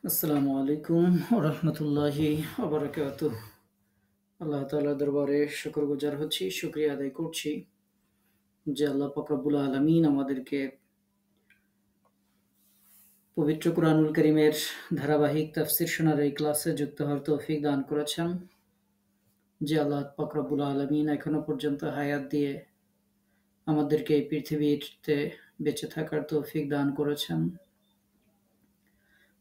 আসসালামু আলাইকুম রহমতুল্লাহি আবরাকাতুহ। আল্লাহ তাআলার দরবারে শুকরগুজার হচ্ছি, শুকরিয়া আদায় করছি যে আল্লাহ পাক রব্বুল আলামিন আমাদেরকে পবিত্র কুরআনুল কারীমের ধারাবাহিক তাফসীর শোনার এই ক্লাসে যুক্ত হওয়ার তৌফিক দান করেছেন। যে আল্লাহ পাক রব্বুল আলামিন এখনো পর্যন্ত হায়াত দিয়ে আমাদেরকে এই পৃথিবীতে বেঁচে থাকার তৌফিক দান করেছেন।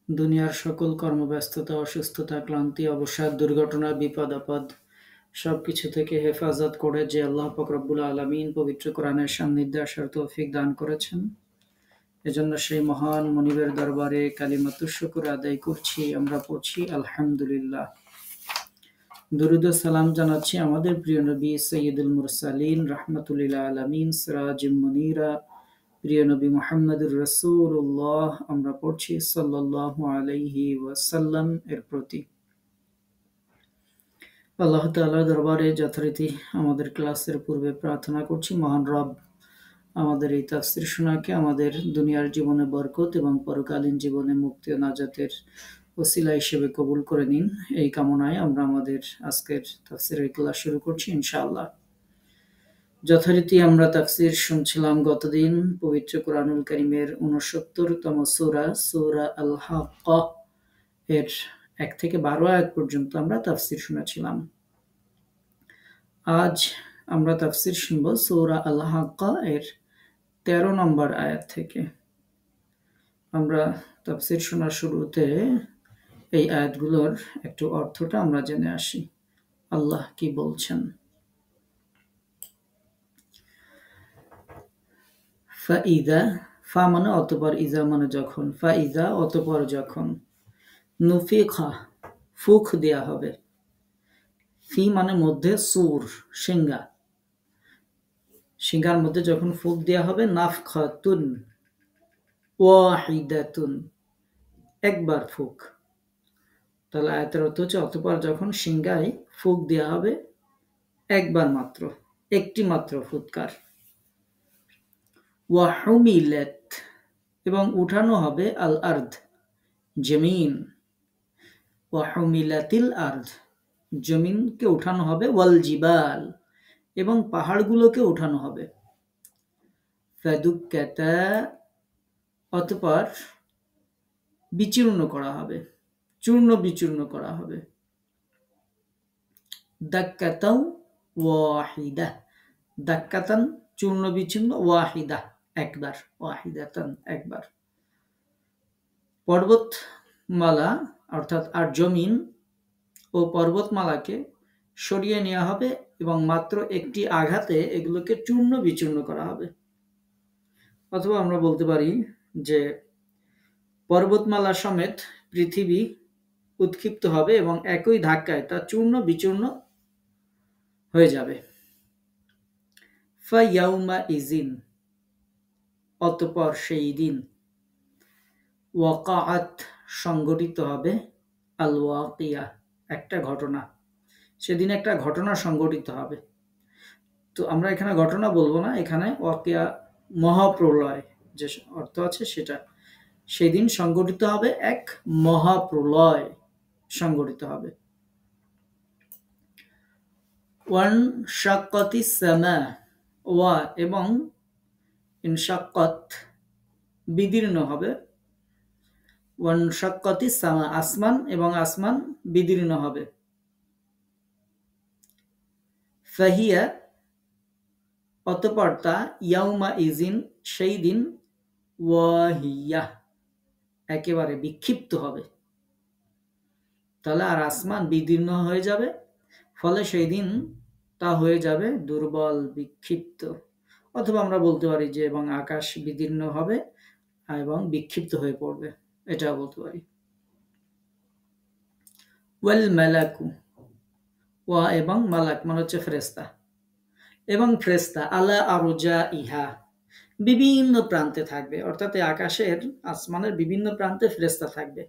দুনিয়ার সকল কর্মব্যস্ততা, অসুস্থতা, ক্লান্তি, অবসাদ, দুর্ঘটনা, বিপদ-আপদ সবকিছু থেকে হেফাজত করে যে আল্লাহ পাক রব্বুল আলামিন পবিত্র কোরআনের সান্নিধ্যে আসার তৌফিক দান করেছেন, এজন্য সেই মহান মনিবের দরবারে কালিমাতুশ শুকর আদায় করছি। আমরা পড়ছি আলহামদুলিল্লাহ। দরুদ ও সালাম জানাচ্ছি আমাদের প্রিয় নবী সৈয়দুল মুরসালিন রাহমাতুল লিল আলামিন সিরাজুম মুনীরা প্রিয় নবী মুহাম্মদুর রাসূলুল্লাহ, আমরা পড়ছি সাল্লাল্লাহু আলাইহি ওয়াসাল্লাম এর প্রতি। আল্লাহ তাআলার দরবারে যথারীতি আমাদের ক্লাসের পূর্বে প্রার্থনা করছি, মহান রব আমাদের এই তাফসীর শোনাকে আমাদের দুনিয়ার জীবনে বরকত এবং পরকালীন জীবনে মুক্তি ও নাজাতের ওসিলা হিসেবে কবুল করে নিন। এই কামনায় আমরা আমাদের আজকের তাফসীরের ক্লাস শুরু করছি ইনশাআল্লাহ। যথারীতি আমরা তাফসীর শুনছিলাম গতদিন পবিত্র কুরআনুল কারীমের ৬৯তম সূরা, সূরা আল হাক্কা এর ১ থেকে ১২ আয়াত পর্যন্ত আমরা তাফসীর শুনেছিলাম। আজ আমরা তাফসীর শুনব সূরা আল হাক্কা এর ১৩ নম্বর আয়াত থেকে। আমরা তাফসীর শোনার শুরুতে এই আয়াতগুলোর একটু অর্থটা আমরা জেনে আসি। আল্লাহ কি বলছেন? ফাইদা, ফা মানে অতঃপর, ইজা মানে যখন, ফাইদা অতঃপর যখন, নুফিখা ফুক দেয়া হবে, ফি মানে মধ্যে, সুর সিংহা, সিংহার মধ্যে যখন ফুক দেয়া হবে, নাফখাতুন ওয়াহিদাতুন একবার ফুক। তাহলে আয়াতের অর্থ হচ্ছে অতঃপর যখন সিংহায় ফুক দেয়া হবে একবার মাত্র, একটি মাত্র ফুৎকার। ওয়াহুমিলাত এবং উঠানো হবে, আল আরদ জমিন, ওয়াহুমিলাতিল আরদ জমিনকে উঠানো হবে, ওয়াল জিবাল এবং পাহাড়গুলোকে উঠানো হবে, ফাদুক্কাতা অতঃপর বিচূর্ণ করা হবে, চূর্ণ বিচূর্ণ করা হবে, দাক্কাতাও ওয়াহিদা, দাক্কাতান চূর্ণ বিচূর্ণ, ওয়াহিদা একবার, ওয়াহিদাতান একবার। পর্বতমালা অর্থাৎ আর জমিন ও পর্বতমালাকে সরিয়ে নেওয়া হবে এবং মাত্র একটি আঘাতে এগুলোকে চূর্ণ বিচূর্ণ করা হবে। অথবা আমরা বলতে পারি যে পর্বতমালা সমেত পৃথিবী উৎক্ষিপ্ত হবে এবং একই ধাক্কায় তা চূর্ণ বিচূর্ণ হয়ে যাবে। ফায়াউমা ইজিন অতঃপর সেই দিন, ওয়াকাআত সংঘটিত হবে, আল ওয়াকিয়া একটা ঘটনা, সেদিন একটা ঘটনা সংঘটিত হবে। তো আমরা এখানে ঘটনা বলবো না, এখানে ওয়াকিয়া মহাপ্রলয় যে অর্থ আছে সেটা। সেদিন সংঘটিত হবে এক মহাপ্রলয় সংঘটিত হবে। ওয়ান শাক্কাতিস সামা, ওয়া এবং ইনশাক্কাত বিদীর্ণ হবে, ওয়ান শাক্কাতিস সামা আসমান এবং আসমান বিদীর্ণ হবে, ফাহিয়া অতঃপর তা, ইয়াউমা ইজিন সেই দিন, ওয়াহিয়া একেবারে বিক্ষিপ্ত হবে। তাহলে আর আসমান বিদীর্ণ হয়ে যাবে, ফলে সেই দিন তা হয়ে যাবে দুর্বল, বিক্ষিপ্ত। অথবা আমরা বলতে পারি যে এবং আকাশ বিদীর্ণ হবে এবং বিক্ষিপ্ত হয়ে পড়বে, এটাও বলতে পারি। ওয়াল মালাকু, ওয়া এবং মালাক মানে হচ্ছে ফেরেশতা, এবং ফেরেশতা, আলা আরজা ইহা বিভিন্ন প্রান্তে থাকবে, অর্থাৎ আকাশের আসমানের বিভিন্ন প্রান্তে ফেরেশতা থাকবে।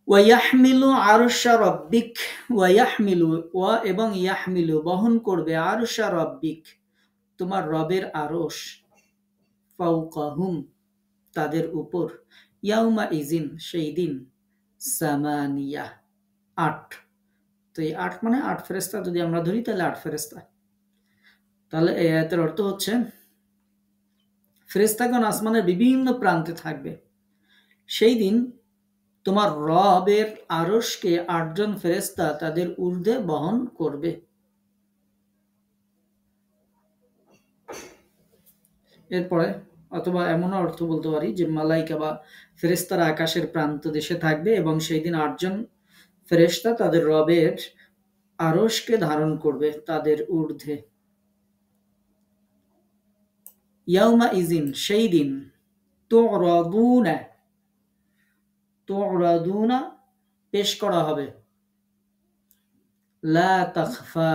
ওয়ায়াহমিলু আরশা রব্বিক, ওয়ায়াহমিলু ওয়া এবং ইয়াহমিলু বহন করবে, আরশা রব্বিক তোমার রবের আরশ, ফাওকাহুম তাদের উপর, ইয়াউমা ইজিন সেই দিন, সামানিয়া ৮। তো এই ৮ মানে ৮ ফেরেশতা যদি আমরা ধরি তাহলে ৮ ফেরেশতা। তাহলে এই আয়াতের অর্থ হচ্ছে ফেরেশতাগণ আসমানের বিভিন্ন প্রান্তে থাকবে। সেই দিন তোমার রবের আরশকে ৮ জন ফেরেশতা তাদের ঊর্ধ্বে বহন করবে। এরপরে অথবা এমনও অর্থ বলতে পারি যে মালাইকা বা ফেরেশতারা আকাশের প্রান্ত দেশে থাকবে এবং সেই দিন ৮ জন ফেরেশতা তাদের রবের আরশকে ধারণ করবে তাদের ঊর্ধ্বে। ইয়াউমা ইজিন সেই দিন, তুরাদুনা তুরাদুনা পেশ করা হবে, লা তাখফা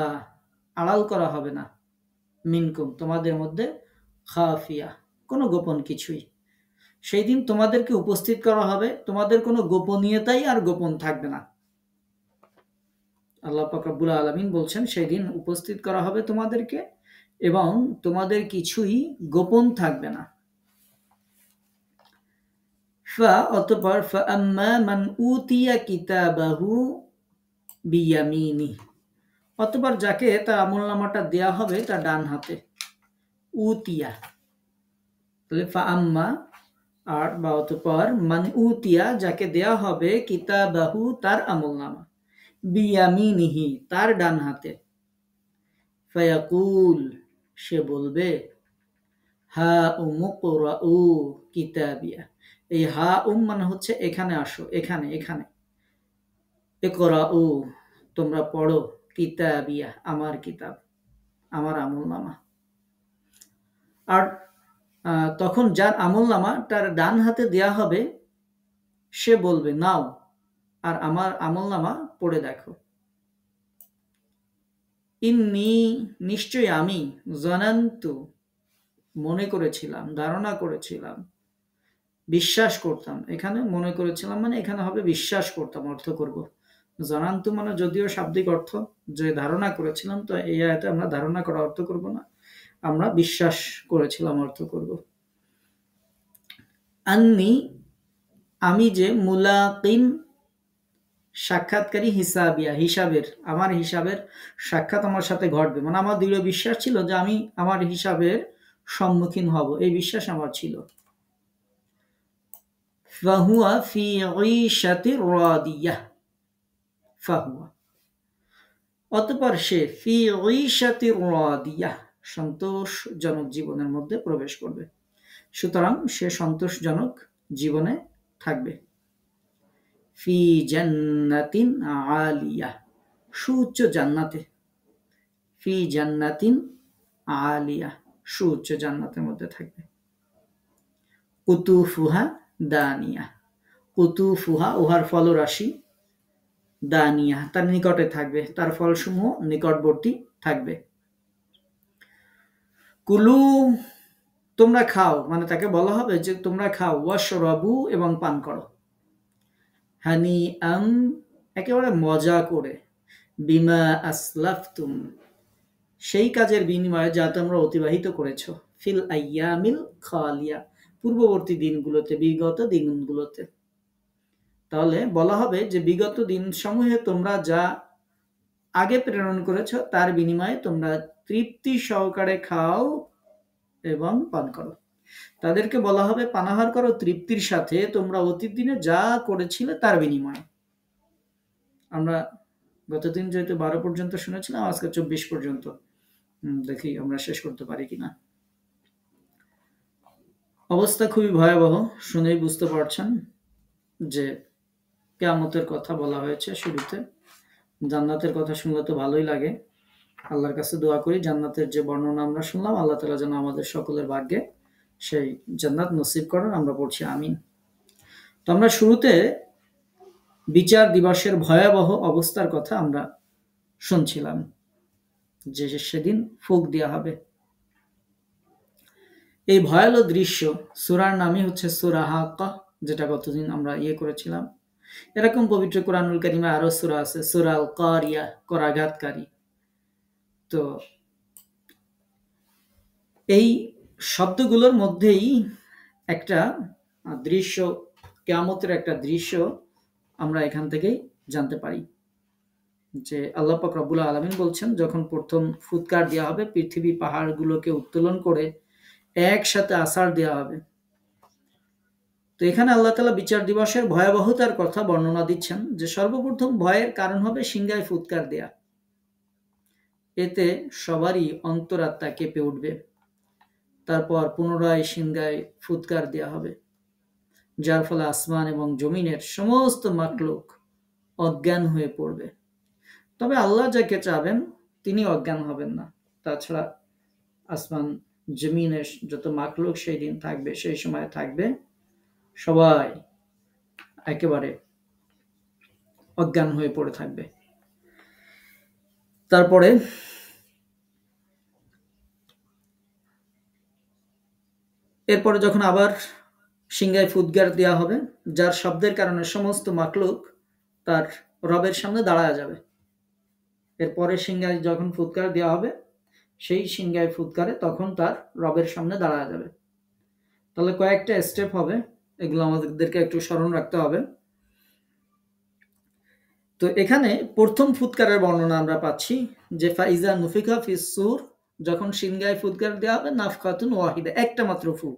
আড়াল করা হবে না, মিনকুম তোমাদের মধ্যে, খাফিয়া কোনো গোপন কিছুই। সেই দিন তোমাদেরকে উপস্থিত করা হবে, তোমাদের কোনো গোপনীয়তাই আর গোপন থাকবে না। আল্লাহ পাক রব্বুল আলামিন বলছেন সেই দিন উপস্থিত করা হবে তোমাদেরকে এবং তোমাদের কিছুই গোপন থাকবে না। অতঃপর ফাআম্মা মান উতিয়া কিতাবাহু বিয়ামিনি, অতঃপর যাকে তার আমলনামাটা দেয়া হবে তার ডান হাতে, উতিয়া তাহলে ফাআম্মা আর বা অতঃপর মান উতিয়া যাকে দেয়া হবে কিতাবাহু তার আমলনামা, বিয়ামিনিহি তার ডান হাতে, ফায়াকুল সে বলবে, হা উমুকরাউ কিতাবিয়া, এই হা মানে হচ্ছে এখানে আসো, এখানে এখানে, ইকরাউ তোমরা পড়ো, কিতাবিয়া আমার কিতাব, আমার আমলনামা। আর তখন যার আমলনামা তার ডান হাতে দেয়া হবে সে বলবে নাও আর আমার আমলনামা পড়ে দেখো। ইন্নী নিশ্চয়ই আমি, জানান্তু মনে করেছিলাম, ধারণা করেছিলাম, বিশ্বাস করতাম। এখানে মনে করেছিলাম মানে এখানে হবে বিশ্বাস করতাম অর্থ করব। জানান্তু মানে যদিও শাব্দিক অর্থ যে ধারণা করেছিলাম, তো এই আয়াতে আমরা ধারণা করা অর্থ করব না, আমরা বিশ্বাস করেছিলাম অর্থ করব। আন্নি আমি যে, মুলাকিন সাক্ষাৎকারী, হিসাবিয়া হিসাবের, আমার হিসাবের সাক্ষাৎ আমার সাথে ঘটবে, মানে আমার দৃঢ় বিশ্বাস ছিল যে আমি আমার হিসাবের সম্মুখীন হব, এই বিশ্বাস আমার ছিল। ফাহুয়া ফি ঈশাতির রাদিয়াহ, ফাহুয়া অতঃপর সে, ফি ঈশাতির রাদিয়াহ সন্তোষজনক জীবনের মধ্যে প্রবেশ করবে। সুতরাং সে সন্তোষজনক জীবনে থাকবে। ফি জান্নাতিন আলিয়া সুউচ্চ জান্নাতে, ফি জান্নাতিন আলিয়া সুউচ্চ জান্নাতের মধ্যে থাকবে। কুতুফুহা দানিয়া, কুতুফুহা উহার ফলরাশি, দানিয়া তার নিকটে থাকবে, তার ফলসমূহ নিকটবর্তী থাকবে। কুলু তোমরা খাও, মানে তাকে বলা হবে যে তোমরা খাও, ওয়াশরাবু এবং পান করো, হানি একেবারে মজা করে, বিমা আসলাফতুম সেই কাজের বিনিময়ে যা তোমরা অতিবাহিত করেছো, ফিল আইয়ামিল খালিয়া পূর্ববর্তী দিনগুলোতে, বিগত দিনগুলোতে। তাহলে বলা হবে যে বিগত দিন সমূহে তোমরা যা আগে প্রেরণ করেছো তার বিনিময়ে তোমরা তৃপ্তি সহকারে খাও এবং পান করো। তাদেরকে বলা হবে পানাহার করো তৃপ্তির সাথে তোমরা অতীত দিনে যা করেছিলে তার বিনিময়ে। আমরা গতদিন যেহেতু 12 পর্যন্ত শুনেছিলাম, আজকে 24 পর্যন্ত দেখি আমরা শেষ করতে পারি কিনা। অবস্থা খুবই ভয়াবহ, শুনেই বুঝতে পারছেন যে কিয়ামতের কথা বলা হয়েছে শুরুতে। জান্নাতের কথা শুনলে তো ভালোই লাগে, আল্লাহর কাছে দোয়া করি জান্নাতের যে বর্ণনা আমরা শুনলাম আল্লাহ তাআলা যেন আমাদের সকলের ভাগ্যে সেই জান্নাত নসিব করেন, আমরা পড়ছি আমিন। তো আমরা শুরুতে বিচার দিবসের ভয়াবহ অবস্থার কথা আমরা শুনছিলাম, যে সেদিন ফুঁক দেওয়া হবে। এই ভয়াবহ দৃশ্য, সূরার নামই হচ্ছে সূরা হাক্কা, যেটা গতদিন আমরা করেছিলাম। এরকম পবিত্র কোরআনুল কারীমে আরো সূরা আছে, সূরা আল কারিয়া করাঘাতকারী। তো এই শব্দগুলোর মধ্যেই একটা দৃশ্য কিয়ামতের একটা দৃশ্য আমরা এখান থেকেই জানতে পারি যে আল্লাহ পাক রব্বুল আলামিন বলছেন, যখন প্রথম ফুৎকার দেওয়া হবে, পৃথিবী পাহাড়গুলোকে উত্তোলন করে একসাথে আছাড় দেওয়া হবে। তো এখানে আল্লাহ তাআলা বিচার দিবসের ভয়াবহতার কথা বর্ণনা দিচ্ছেন যে সর্বপ্রথম ভয়ের কারণ হবে সিংহায় ফুৎকার দেয়া। এতে সবারই অন্তরাত্মা কেঁপে উঠবে। তারপর পুনরায় সিংহায় ফুৎকার দেয়া হবে, যার ফলে আসমান এবং জমিনের সমস্ত মাখলুক অজ্ঞান হয়ে পড়বে। তবে আল্লাহ যাকে চাবেন তিনি অজ্ঞান হবেন না। তাছাড়া আসমান জমিনের যত মাখলুক সেই দিন থাকবে, সেই সময় থাকবে, সবাই একেবারে অজ্ঞান হয়ে পড়ে থাকবে। তারপরে এরপরে যখন আবার সিংহায় ফুৎকার দেওয়া হবে, যার শব্দের কারণে সমস্ত মাখলুক তার রবের সামনে দাঁড়ায় যাবে। এরপরে সিংহায় যখন ফুৎকার দেওয়া হবে, সেই সিংহায় ফুৎকারে তখন তার রবের সামনে দাঁড়ায় যাবে। তাহলে কয়েকটা স্টেপ হবে, এগুলো আমাদেরকে একটু স্মরণ রাখতে হবে। তো এখানে প্রথম ফুৎকারের বর্ণনা আমরা পাচ্ছি যে ফাইজা নুফিকা ফিস সূর, যখন সিংহায় ফুৎকার দেওয়া হবে, নাফকাতুন ওয়াহিদা, একটা মাত্র ফু।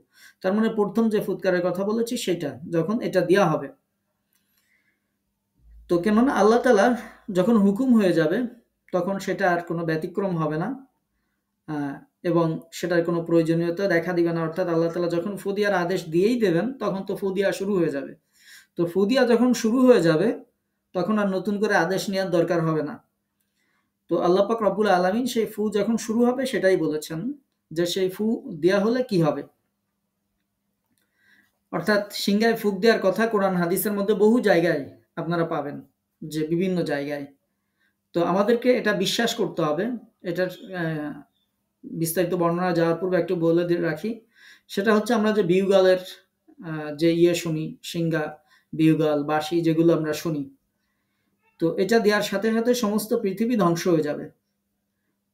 তার মানে প্রথম যে ফুৎকারের কথা বলেছি সেটা যখন এটা দেওয়া হবে। তো কেননা আল্লাহ তাআলার যখন হুকুম হয়ে যাবে তখন সেটা আর কোনো ব্যতিক্রম হবে না, এবং সেটার কোনো প্রয়োজনীয়তা দেখা দিবে না। অর্থাৎ আল্লাহ তাআলা যখন ফু দেওয়ার আদেশ দিয়েই দেবেন তখন তো ফু দেওয়া শুরু হয়ে যাবে। তো ফু দেওয়া যখন শুরু হয়ে যাবে তখন আর নতুন করে আদেশ নেওয়ার দরকার হবে না। তো আল্লাহ পাক রব্বুল আলামিন সেই ফু যখন শুরু হবে সেটাই বলেছেন যে সেই ফু দেওয়া হলে কি হবে। অর্থাৎ সিংহায় ফুক দেওয়ার কথা কোরআন হাদিসের মধ্যে বহু জায়গায় আপনারা পাবেন, যে বিভিন্ন জায়গায়। তো আমাদেরকে এটা বিশ্বাস করতে হবে। এটার বিস্তারিত বর্ণনা যাওয়ার পূর্বে একটু বলে রাখি, সেটা হচ্ছে আমরা যে বিউগালের যে শুনি, সিংহা, বিউগাল, বাঁশি যেগুলো আমরা শুনি, তো এটা দেওয়ার সাথে সাথে সমস্ত পৃথিবী ধ্বংস হয়ে যাবে।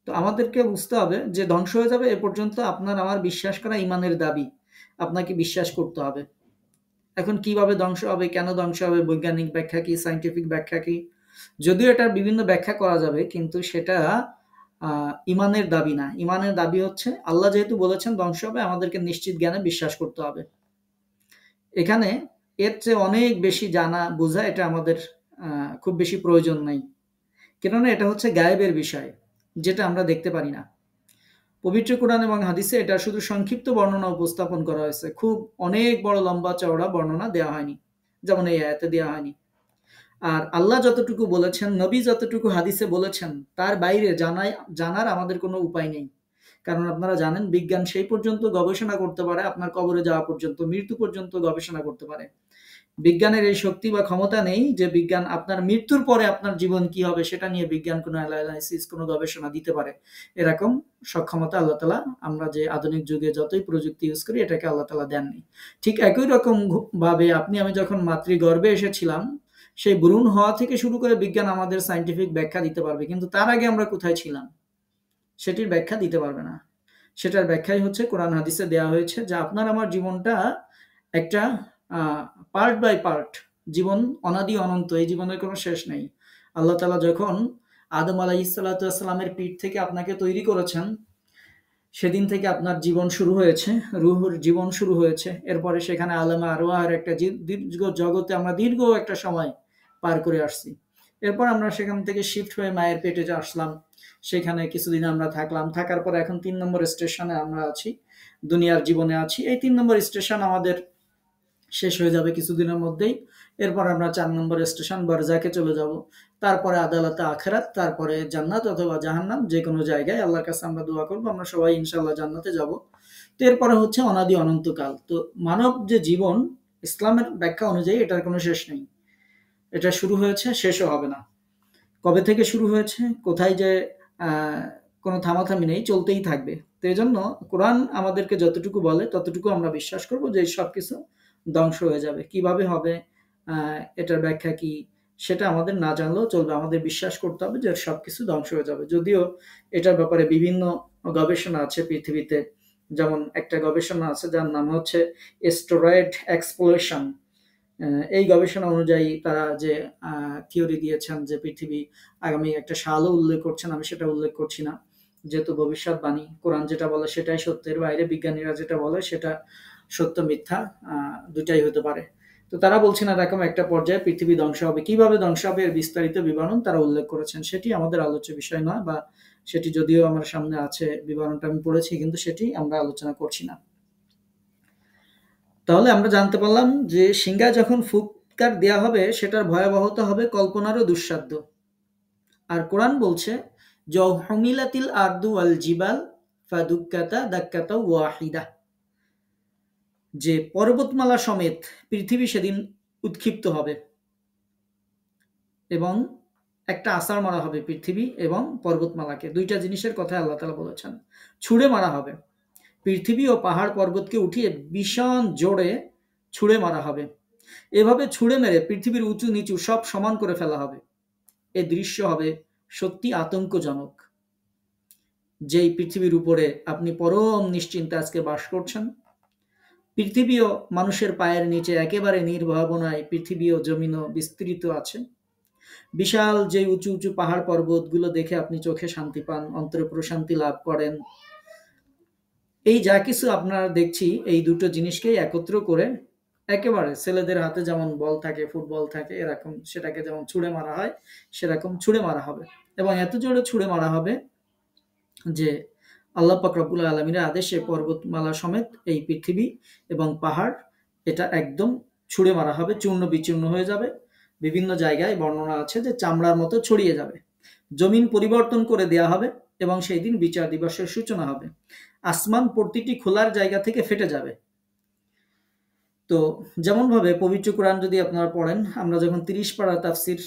তো আমাদেরকে বুঝতে হবে যে ধ্বংস হয়ে যাবে এ পর্যন্ত আপনার আমার বিশ্বাস করা ইমানের দাবি, আপনাকে বিশ্বাস করতে হবে। এখন কিভাবে ধ্বংস হবে, কেন ধ্বংস হবে, বৈজ্ঞানিক ব্যাখ্যা কি, সায়েন্টিফিক ব্যাখ্যা কি, যদিও এটার বিভিন্ন ব্যাখ্যা করা যাবে, কিন্তু সেটা ইমানের দাবি না। ইমানের দাবি হচ্ছে আল্লাহ যেহেতু বলেছেন ধ্বংস হবে, আমাদেরকে নিশ্চিত জ্ঞানে বিশ্বাস করতে হবে। এখানে এর চেয়ে অনেক বেশি জানা বোঝা এটা আমাদের খুব বেশি প্রয়োজন নাই, কেননা এটা হচ্ছে গায়েবের বিষয়, যেটা আমরা দেখতে পারি না। পবিত্র কোরআন এবং হাদিসে এটা শুধু সংক্ষিপ্ত বর্ণনা উপস্থাপন করা হয়েছে, খুব অনেক বড় লম্বা চওড়া বর্ণনা দেওয়া হয়নি, যেমন এই আয়াতে দেওয়া হয়নি। আর আল্লাহ যতটুকু বলেছেন, নবী যতটুকু হাদিসে বলেছেন, তার বাইরে জানার আমাদের কোনো উপায় নেই। কারণ আপনারা জানেন বিজ্ঞান সেই পর্যন্ত গবেষণা করতে পারে, আপনার কবরে যাওয়া পর্যন্ত, মৃত্যু পর্যন্ত গবেষণা করতে পারে। বিজ্ঞানের এই শক্তি বা ক্ষমতা নেই যে বিজ্ঞান আপনার মৃত্যুর পরে আপনার জীবন কি হবে সেটা নিয়ে বিজ্ঞান কোনো অ্যানালাইসিস, কোনো গবেষণা দিতে পারে। এরকম সক্ষমতা আল্লাহ তাআলা, আমরা যে আধুনিক যুগে যতই প্রযুক্তি ইউজ করি, এটাকে আল্লাহ তাআলা দেননি। ঠিক একই রকম ভাবে আপনি আমি যখন মাতৃগর্ভে এসেছিলাম, সেই ভ্রূণ হওয়া থেকে শুরু করে বিজ্ঞান আমাদের সায়েন্টিফিক ব্যাখ্যা দিতে পারবে, কিন্তু তার আগে আমরা কোথায় ছিলাম সেটির ব্যাখ্যা দিতে পারবে না। সেটার ব্যাখ্যাই হচ্ছে কোরআন হাদিসে দেওয়া হয়েছে, যে আপনার আমার জীবনটা একটা পার্ট বাই পার্ট জীবন, অনাদি অনন্ত, এই জীবনের কোনো শেষ নেই। আল্লাহ তাআলা যখন আদম আলাইহিসসালামের পিঠ থেকে আপনাকে তৈরি করেছেন, সেদিন থেকে আপনার জীবন শুরু হয়েছে, রুহুর জীবন শুরু হয়েছে। এরপরে সেখানে আলামে আরওয়াহের একটা দীর্ঘ জগতে আমরা দীর্ঘ একটা সময় পার করে আসছি। এরপর আমরা সেখান থেকে শিফট হয়ে মায়ের পেটে আসলাম, সেখানে কিছুদিন আমরা থাকলাম, থাকার পর এখন ৩ নম্বর স্টেশনে আমরা আছি, দুনিয়ার জীবনে আছি। এই ৩ নম্বর স্টেশন আমাদের শেষ হয়ে যাবে কিছুদিনের মধ্যেই। এরপর আমরা ৪ নম্বর স্টেশন বারজাকে চলে যাব, তারপরে আদালতে আখেরাত, তারপরে জান্নাত অথবা জাহান্নাম, যে কোনো জায়গায় আল্লাহর কাছে আমরা দোয়া করবো, আমরা সবাই ইনশাআল্লাহ জান্নাতে যাব। তো এরপরে হচ্ছে অনাদি অনন্তকাল। তো মানব যে জীবন, ইসলামের ব্যাখ্যা অনুযায়ী এটার কোনো শেষ নেই। এটা শুরু হয়েছে, শেষও হবে না। কবে থেকে শুরু হয়েছে, কোথায় যে কোনো থামাথামি নেই, চলতেই থাকবে। তো এই জন্য কোরআন আমাদেরকে যতটুকু বলে ততটুকু আমরা বিশ্বাস করব যে সব কিছু ধ্বংস হয়ে যাবে। কিভাবে হবে, এটার ব্যাখ্যা কি, সেটা আমাদের না জানলেও চলবে, আমাদের বিশ্বাস করতে হবে যে সবকিছু ধ্বংস হয়ে যাবে। যদিও এটার ব্যাপারে বিভিন্ন গবেষণা আছে পৃথিবীতে, যেমন একটা গবেষণা আছে যার নাম হচ্ছে অ্যাস্টেরয়েড এক্সপ্লোরেশন। এই গবেষণা অনুযায়ী তারা যে থিওরি দিয়েছেন যে পৃথিবী আগামী একটা সালও উল্লেখ করছেন, আমি সেটা উল্লেখ করছি না, যেহেতু ভবিষ্যৎবাণী, কোরআন যেটা বলে সেটাই সত্যের বাইরে বিজ্ঞানীরা যেটা বলে সেটা সত্য মিথ্যা দুটাই হতে পারে। তো তারা বলছেন এরকম একটা পর্যায়ে পৃথিবী ধ্বংস হবে। কিভাবে ধ্বংস হবে এর বিস্তারিত বিবরণ তারা উল্লেখ করেছেন, সেটি আমাদের আলোচ্য বিষয় নয়, বা সেটি যদিও আমার সামনে আছে, বিবরণটা আমি পড়েছি, কিন্তু সেটি আমরা আলোচনা করছি না। তাহলে আমরা জানতে পারলাম যে সিংহায় যখন ফুৎকার দেয়া হবে সেটার ভয়াবহতা হবে কল্পনারও দুঃসাধ্য। আর কোরআন বলছে হুমিলাতিল আরদু ওয়াল জিবাল ফাদুক্কাতা দাক্কাতা ওয়াহিদা, যে পর্বতমালা সমেত পৃথিবী সেদিন উৎক্ষিপ্ত হবে এবং একটা আছাড় মারা হবে পৃথিবী এবং পর্বতমালাকে, দুইটা জিনিসের কথা আল্লাহ তাআলা বলেছেন। ছুঁড়ে মারা হবে, পৃথিবী ও পাহাড় পর্বতকে উঠিয়ে ভীষণ জোরে ছুঁড়ে মারা হবে। এভাবে ছুঁড়ে মেরে পৃথিবীর উঁচু নিচু সব সমান করে ফেলা হবে। এ দৃশ্য হবে সত্যি আতঙ্কজনক। যেই পৃথিবীর উপরে আপনি পরম নিশ্চিন্তে আজকে বাস করছেন, পৃথিবীও মানুষের পায়ের নিচে একেবারে নির্ভাবনায় পৃথিবী ও জমিনও বিস্তৃত আছে। বিশাল যে উঁচু উঁচু পাহাড় পর্বতগুলো দেখে আপনি চোখে শান্তি পান, অন্তরে প্রশান্তি লাভ করেন। এই যা কিছু আপনারা দেখছি, এই দুটো জিনিসকেই একত্র করে একেবারে ছেলেদের হাতে যেমন বল থাকে, ফুটবল থাকে, এরকম সেটাকে যেমন ছুঁড়ে মারা হয় সেরকম ছুঁড়ে মারা হবে। এবং এত জোরে ছুঁড়ে মারা হবে যে আল্লাহ পাক রব্বুল আলামিনের আদেশে পর্বতমালা সমেত এই পৃথিবী এবং পাহাড় এটা একদম ছুঁড়ে মারা হবে, চূর্ণ বিচূর্ণ হয়ে যাবে। বিভিন্ন জায়গায় বর্ণনা আছে যে চামড়ার মতো ছড়িয়ে যাবে। জমিন পরিবর্তন করে দেয়া হবে এবং সেই দিন বিচার দিবসের সূচনা হবে। আসমান প্রতিটি খোলার জায়গা থেকে ফেটে যাবে। তো যেমনভাবে পবিত্র কোরআন যদি আপনারা পড়েন, আমরা যখন ৩০ পারা তাফসির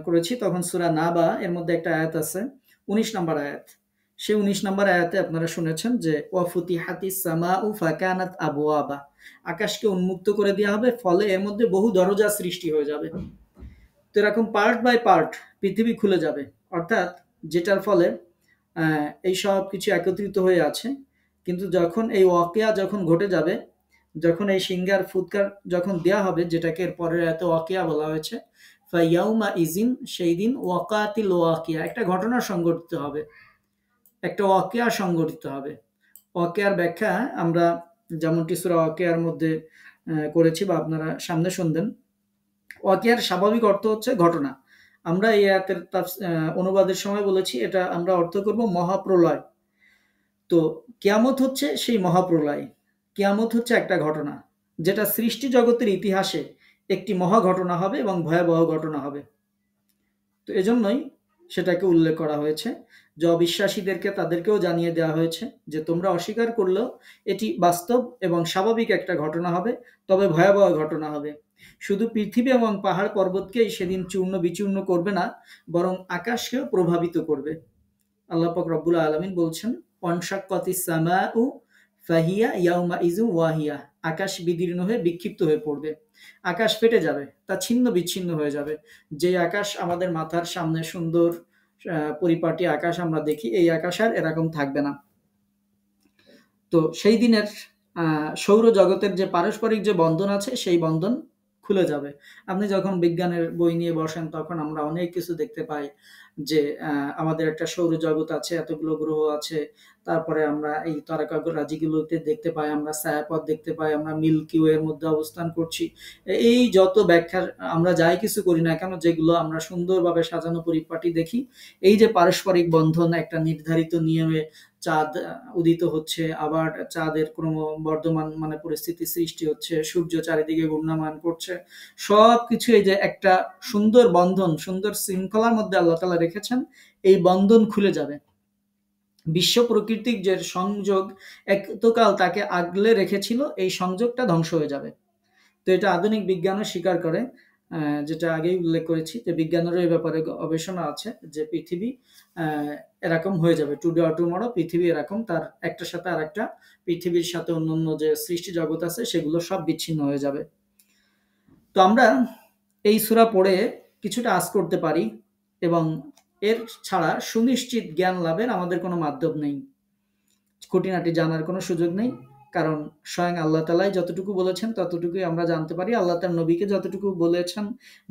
করেছি তখন সূরা নাবা এর মধ্যে একটা আয়াত আছে, ১৯ নম্বর আয়াত। সেই ১৯ নম্বর আয়াতে আপনারা শুনেছেন যে ওয়াফুতিহাতিস সামাউ ফাকানাত আবওয়াবা, আকাশকে উন্মুক্ত করে দেওয়া হবে, ফলে এর মধ্যে বহু দরজা সৃষ্টি হয়ে যাবে। তো এরকম পার্ট বাই পার্ট পৃথিবী খুলে যাবে, অর্থাৎ যেটার ফলে এই সব কিছু একত্রিত হয়ে আছে। কিন্তু যখন এই ওয়াকিয়া যখন ঘটে যাবে, যখন এই সিংহার ফুৎকার যখন দেয়া হবে, যেটাকে এর পরের এত ওয়াকিয়া বলা হয়েছে, ফাইয়াউমা ইজিন, সেই দিন ওয়াকাতিল ওয়াকিয়া, একটা ঘটনা সংঘটিত হবে, একটা ওয়াকিয়া সংঘটিত হবে। ওয়াকিয়ার ব্যাখ্যা আমরা যেমনটি সূরা ওয়াকিয়ার মধ্যে করেছি বা আপনারা সামনে শুনবেন। ওয়াকিয়ার স্বাভাবিক অর্থ হচ্ছে ঘটনা। আমরা এই আয়াতের অনুবাদের সময় বলেছি এটা আমরা অর্থ করব মহাপ্রলয়। তো কিয়ামত হচ্ছে সেই মহাপ্রলয়। কিয়ামত হচ্ছে একটা ঘটনা যেটা সৃষ্টি জগতের ইতিহাসে একটি মহা ঘটনা হবে এবং ভয়াবহ ঘটনা হবে। তো এজন্যই সেটাকে উল্লেখ করা হয়েছে যে অবিশ্বাসীদেরকে তাদেরকেও জানিয়ে দেওয়া হয়েছে যে তোমরা অস্বীকার করলেও এটি বাস্তব এবং স্বাভাবিক একটা ঘটনা হবে, তবে ভয়াবহ ঘটনা হবে। শুধু পৃথিবী এবং পাহাড় পর্বতকেই সেদিন চূর্ণ বিচূর্ণ করবে না, বরং আকাশকেও প্রভাবিত করবে। আল্লাহ পাক রব্বুল আলামিন বলছেন ওয়ানশাক্কাতিস সামাউ ফাহিয়া ইয়াউমাইযিন ওয়াহিয়া, আকাশ বিদীর্ণ হয়ে বিক্ষিপ্ত হয়ে পড়বে, আকাশ ফেটে যাবে, তা ছিন্ন বিচ্ছিন্ন হয়ে যাবে। যে আকাশ আমাদের মাথার সামনে সুন্দর পরিপাটি আকাশ আমরা দেখি, এই আকাশ আর এরকম থাকবে না। তো সেই দিনের সৌরজগতের যে পারস্পরিক যে বন্ধন আছে সেই বন্ধন খুলে যাবে। আপনি যখন বিজ্ঞানের বই নিয়ে বসেন তখন আমরা অনেক কিছু দেখতে পাই যে আমাদের একটা সৌরজগৎ আছে, এতগুলো গ্রহ আছে। তারপরে আমরা এই তারকারাজিগুলোতে দেখতে পাই, আমরা ছায়াপথ দেখতে পাই, আমরা মিল্কি ওয়ে এর মধ্যে অবস্থান করছি। এই যত ব্যাখ্যার আমরা যাই কিছু করি না কেন, যেগুলো আমরা সুন্দরভাবে সাজানো পরিপাটি দেখি, এই যে পারস্পরিক বন্ধন একটা নির্ধারিত নিয়মে চাঁদ উদিত হচ্ছে, আবার চাঁদের ক্রমবর্ধমান মানে পরিস্থিতি সৃষ্টি হচ্ছে, সূর্য চারিদিকে ঘূর্ণায়মান করছে, সবকিছু এই যে একটা সুন্দর বন্ধন, সুন্দর শৃঙ্খলার মধ্যে আল্লাহ তাআলা রেখেছেন, এই বন্ধন খুলে যাবে। বিশ্ব প্রকৃতির যে সংযোগ এতকাল তাকে আগলে রেখেছিল, এই সংযোগটা ধ্বংস হয়ে যাবে। তো এটা আধুনিক বিজ্ঞানও স্বীকার করে, যেটা আগেই উল্লেখ করেছি যে বিজ্ঞানেরও এই ব্যাপারে গবেষণা আছে যে পৃথিবী এরকম হয়ে যাবে, টুডে অর টুমরো পৃথিবী এরকম তার একটার সাথে আরেকটা, পৃথিবীর সাথে অন্যান্য যে সৃষ্টি জগৎ আছে সেগুলো সব বিচ্ছিন্ন হয়ে যাবে। তো আমরা এই সূরা পড়ে কিছুটা আঁচ করতে পারি এবং এর ছাড়া সুনিশ্চিত জ্ঞান লাভের আমাদের কোনো মাধ্যম নেই, খুঁটিনাটি জানার কোনো সুযোগ নেই। কারণ স্বয়ং আল্লাহ তাআলাই যতটুকু বলেছেন ততটুকুই আমরা জানতে পারি। আল্লাহ তার নবীকে যতটুকু বলেছেন,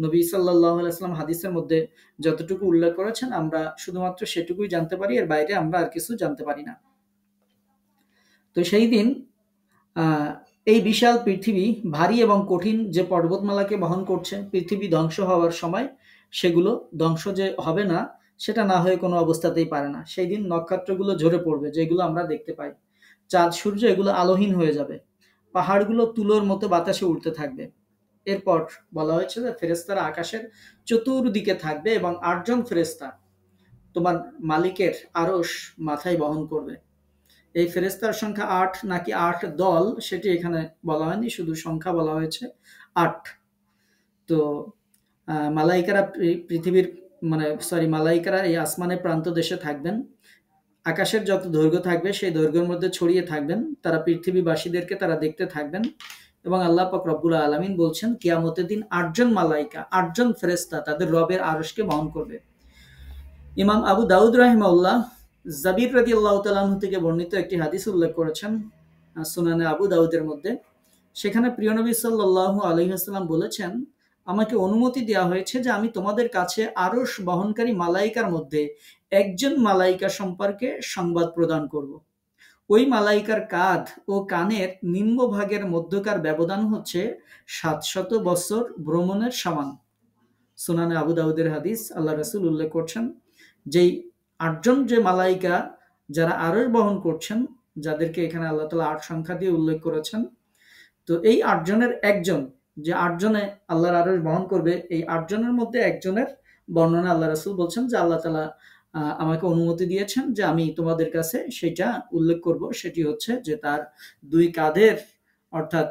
নবী সাল্লাল্লাহু আলাইহি ওয়াসাল্লাম হাদিসের মধ্যে যতটুকু উল্লেখ করেছেন আমরা শুধুমাত্র সেটুকুই জানতে পারি, এর বাইরে আমরা আর কিছু জানতে পারি না। তো সেই দিন এই বিশাল পৃথিবী ভারী এবং কঠিন যে পর্বতমালাকে বহন করছে, পৃথিবী ধ্বংস হওয়ার সময় সেগুলো ধ্বংস যে হবে না সেটা না হয়ে কোনো অবস্থাতেই পারে না। সেই দিন নক্ষত্রগুলো ঝরে পড়বে যেগুলো আমরা দেখতে পাই, চাঁদ সূর্য এগুলো আলোহীন হয়ে যাবে, পাহাড়গুলো তুলোর মতো বাতাসে উড়তে থাকবে। এরপর বলা হয়েছে যে ফেরেশতারা আকাশের চতুর্দিকে থাকবে এবং 8 জন ফেরেশতা তোমার মালিকের আরশ মাথায় বহন করবে। এই ফেরেশতার সংখ্যা 8 নাকি 8 দল সেটি এখানে বলা হয়নি, শুধু সংখ্যা বলা হয়েছে 8। তো মালাইকারা পৃথিবীর মালাইকারা এই আসমানের প্রান্ত দেশে থাকবেন। আকাশের যত দৈর্ঘ্য থাকবে সেই দৈর্ঘ্যের মধ্যে ছড়িয়ে থাকবেন। তারা পৃথিবীবাসীদেরকে তারা দেখতে থাকবেন এবং আল্লাহ পাক রব্বুল আলামিন বলছেন কিয়ামতের দিন 8 জন মালাইকা, 8 জন ফেরেশতা তাদের রবের আরশকে বহন করবে। ইমাম আবু দাউদ রাহিমাহুল্লাহ জাবির রাদিয়াল্লাহু তাআলা আনহু থেকে বর্ণিত একটি হাদিস উল্লেখ করেছেন সুনানে আবু দাউদের মধ্যে। সেখানে প্রিয় নবী সাল্লাল্লাহু আলাইহি ওয়াসাল্লাম বলেছেন, আমাকে অনুমতি দেওয়া হয়েছে যে আমি তোমাদের কাছে আরশ বহনকারী মালাইকার মধ্যে একজন মালাইকা সম্পর্কে সংবাদ প্রদান করব। ওই মালাইকার কাঁধ ও কানের নিম্নভাগের মধ্যকার ব্যবধান হচ্ছে 700 বছর ভ্রমণের সমান। সুনানে আবু দাউদের হাদিস। আল্লাহ রাসূল উল্লেখ করছেন যেই 8 জন যে মালাইকা যারা আরশ বহন করছেন, যাদেরকে এখানে আল্লাহ তাআলা 8 সংখ্যা দিয়ে উল্লেখ করেছেন, তো এই 8 জনের একজন, যে 8 জনে আল্লাহর আরশ বহন করবে, এই 8 জনের মধ্যে একজনের বর্ণনা আল্লাহ রাসূল বলছেন যে আল্লাহ তাআলা আমাকে অনুমতি দিয়েছেন যে আমি তোমাদের কাছে সেটা উল্লেখ করব। সেটি হচ্ছে যে তার 2 কাঁধের অর্থাৎ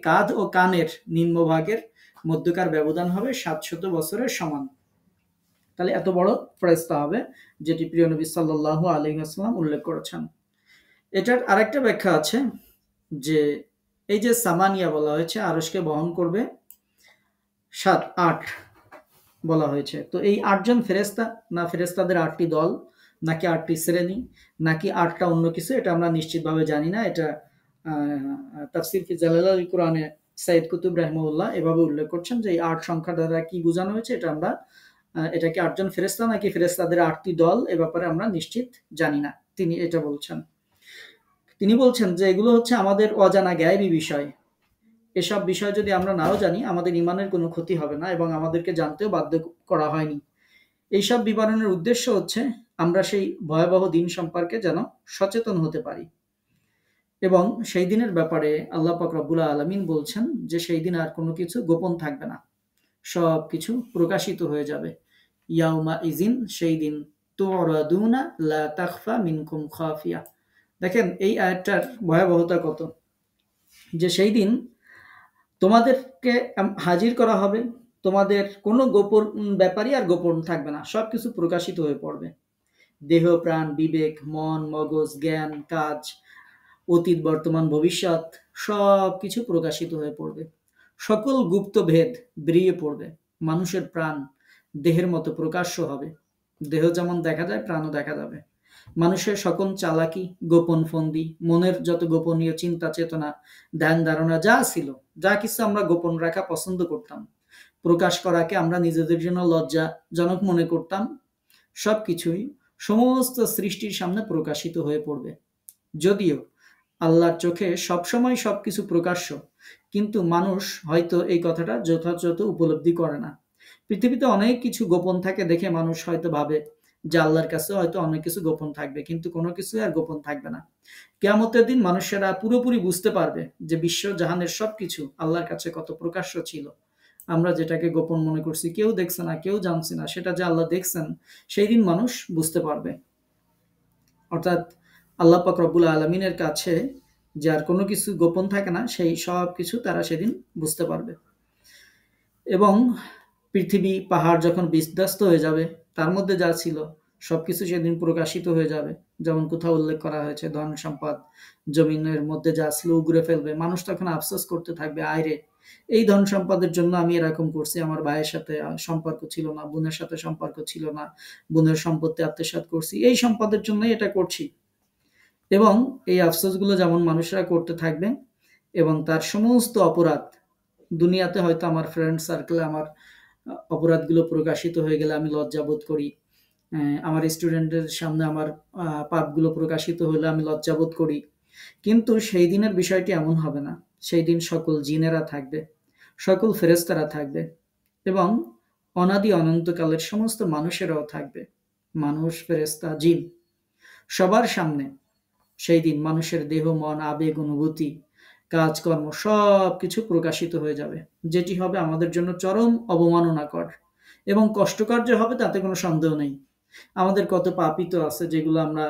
কাঁধ ও কানের নিম্নভাগের মধ্যকার ব্যবধান হবে 700 বছরের সমান। তাহলে এত বড় ফেরেশতা হবে, যেটি প্রিয় নবী সাল্লাল্লাহু আলাইহি ওয়াসাল্লাম উল্লেখ করেছেন। এটার আরেকটা ব্যাখ্যা আছে যে এই যে সামানিয়া বলা হয়েছে, আরশকে বহন করবে 7 8 বলা হয়েছে। তো এই 8 জন ফেরেশতা, না ফেরেশতাদের 8টি দল, নাকি 8টি শ্রেণী, নাকি 8টা অন্য কিছু, এটা আমরা নিশ্চিতভাবে জানি না। এটা তাফসীর ফি জালালাল কোরআনে সাইয়্যিদ কুতুব রাহিমাহুল্লাহ এভাবে উল্লেখ করছেন যে এই 8 সংখ্যা দ্বারা কি বোঝানো হয়েছে, এটা কি 8 জন ফেরেশতা নাকি ফেরেশতাদের 8টি দল, এ ব্যাপারে আমরা নিশ্চিত জানি না। তিনি এটা বলছেন। তিনি বলছেন যে এগুলো হচ্ছে আমাদের অজানা গায়েবী বিষয়। এসব বিষয় যদি আমরা নাও জানি আমাদের ঈমানের কোনো ক্ষতি হবে না এবং আমাদেরকে জানতেও বাধ্য করা হয়নি। এইসব বিবরণের উদ্দেশ্য হচ্ছে আমরা সেই ভয়াবহ দিন সম্পর্কে যেন সচেতন হতে পারি এবং সেই দিনের ব্যাপারে আল্লাহ পাক রব্বুল আলামিন বলছেন যে সেই দিন আর কোনো কিছু গোপন থাকবে না, সব কিছু প্রকাশিত হয়ে যাবে। ইয়াউমা ইজিন, সেই দিন তুরাদুনা লা তাখফা মিনকুম খাফিয়া। দেখেন এই আয়াতটার ভয়াবহতা কত, যে সেই দিন তোমাদেরকে হাজির করা হবে, তোমাদের কোনো গোপন ব্যাপারই আর গোপন থাকবে না, সবকিছু প্রকাশিত হয়ে পড়বে। দেহ, প্রাণ, বিবেক, মন, মগজ, জ্ঞান, কাজ, অতীত, বর্তমান, ভবিষ্যৎ সবকিছু প্রকাশিত হয়ে পড়বে। সকল গুপ্ত ভেদ বেরিয়ে পড়বে। মানুষের প্রাণ দেহের মতো প্রকাশ্য হবে। দেহ যেমন দেখা যায় প্রাণও দেখা যাবে। মানুষের সকল চালাকি, গোপন ফন্দি, মনের যত গোপনীয় চিন্তা চেতনা, ধ্যান ধারণা যা ছিল, যা কিছু আমরা গোপন রাখা পছন্দ করতাম, প্রকাশ করাকে আমরা নিজেদের জন্য লজ্জাজনক মনে করতাম, সবকিছুই সমস্ত সৃষ্টির সামনে প্রকাশিত হয়ে পড়বে। যদিও আল্লাহর চোখে সবসময় সবকিছু প্রকাশ্য, কিন্তু মানুষ হয়তো এই কথাটা যথাযথ উপলব্ধি করে না। পৃথিবীতে অনেক কিছু গোপন থাকে দেখে মানুষ হয়তো ভাবে যে আল্লাহর কাছে হয়তো অনেক কিছু গোপন থাকবে, কিন্তু কোনো কিছু আর গোপন থাকবে না। কিয়ামতের দিন মানুষেরা পুরোপুরি বুঝতে পারবে যে বিশ্ব জাহানের সবকিছু আল্লাহর কাছে কত প্রকাশ্য ছিল। আমরা যেটাকে গোপন মনে করছি, কেউ দেখছে না, কেউ জানছে না, সেটা যে আল্লাহ দেখছেন, সেই দিন মানুষ বুঝতে পারবে। অর্থাৎ আল্লাহ পাক রব্বুল আলামিনের কাছে যার কোনো কিছু গোপন থাকে না, সেই সব কিছু তারা সেদিন বুঝতে পারবে। এবং পৃথিবী পাহাড় যখন বিধ্বস্ত হয়ে যাবে, তার মধ্যে যা ছিল সবকিছু সেদিন প্রকাশিত হয়ে যাবে। যেমন কোথাও উল্লেখ করা হয়েছে ধন সম্পদ জমিনের মধ্যে যা ছিল উগরে ফেলবে। মানুষ তখন আফসোস করতে থাকবে, আয়রে এই ধন সম্পদের জন্য আমি এরকম করছি, আমার ভাইয়ের সাথে সম্পর্ক ছিল না, বোনের সাথে সম্পর্ক ছিল না, বোনের সম্পত্তি আত্মসাৎ করছি, এই সম্পদের জন্যই এটা করছি। এবং এই আফসোসগুলো যেমন মানুষরা করতে থাকবে এবং তার সমস্ত অপরাধ দুনিয়াতে হয়তো আমার ফ্রেন্ড সার্কেলে আমার অপরাধগুলো প্রকাশিত হয়ে গেলে আমি লজ্জা বোধ করি। আমার স্টুডেন্টের সামনে আমার পাপগুলো প্রকাশিত হলে আমি লজ্জা বোধ করি। কিন্তু সেই দিনের বিষয়টি এমন হবে না। সেই দিন সকল জিনেরা থাকবে, সকল ফেরেশতারা থাকবে এবং অনাদি অনন্তকালের সমস্ত মানুষেরাও থাকবে। মানুষ, ফেরেশতা, জিন সবার সামনে সেই দিন মানুষের দেহ, মন, আবেগ, অনুভূতি, কাজকর্ম সবকিছু প্রকাশিত হয়ে যাবে। যেটি হবে আমাদের জন্য চরম অবমাননাকর এবং কষ্টকর যে হবে তাতে কোনো সন্দেহ নেই। আমাদের কত পাপিত আছে যেগুলো আমরা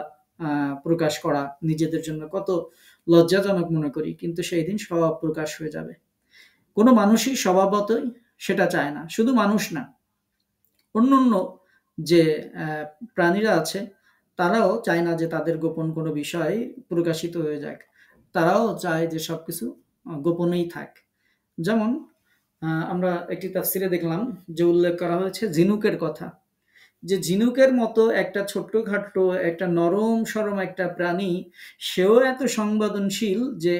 প্রকাশ করা নিজেদের জন্য কত লজ্জাজনক মনে করি, কিন্তু সেই দিন সব প্রকাশ হয়ে যাবে। কোনো মানুষই স্বভাবতই সেটা চায় না। শুধু মানুষ না, অন্যান্য যে আহ, প্রাণীরা আছে তারাও চায় না যে তাদের গোপন কোনো বিষয় প্রকাশিত হয়ে যাক। তারাও চায় যে সবকিছু গোপনেই থাক। যেমন আমরা একটি তাফসিরে দেখলাম যে উল্লেখ করা হয়েছে ঝিনুকের কথা, যে ঝিনুকের মতো একটা ছোট্টখাট্ট একটা নরম সরম একটা প্রাণী, সেও এত সংবেদনশীল যে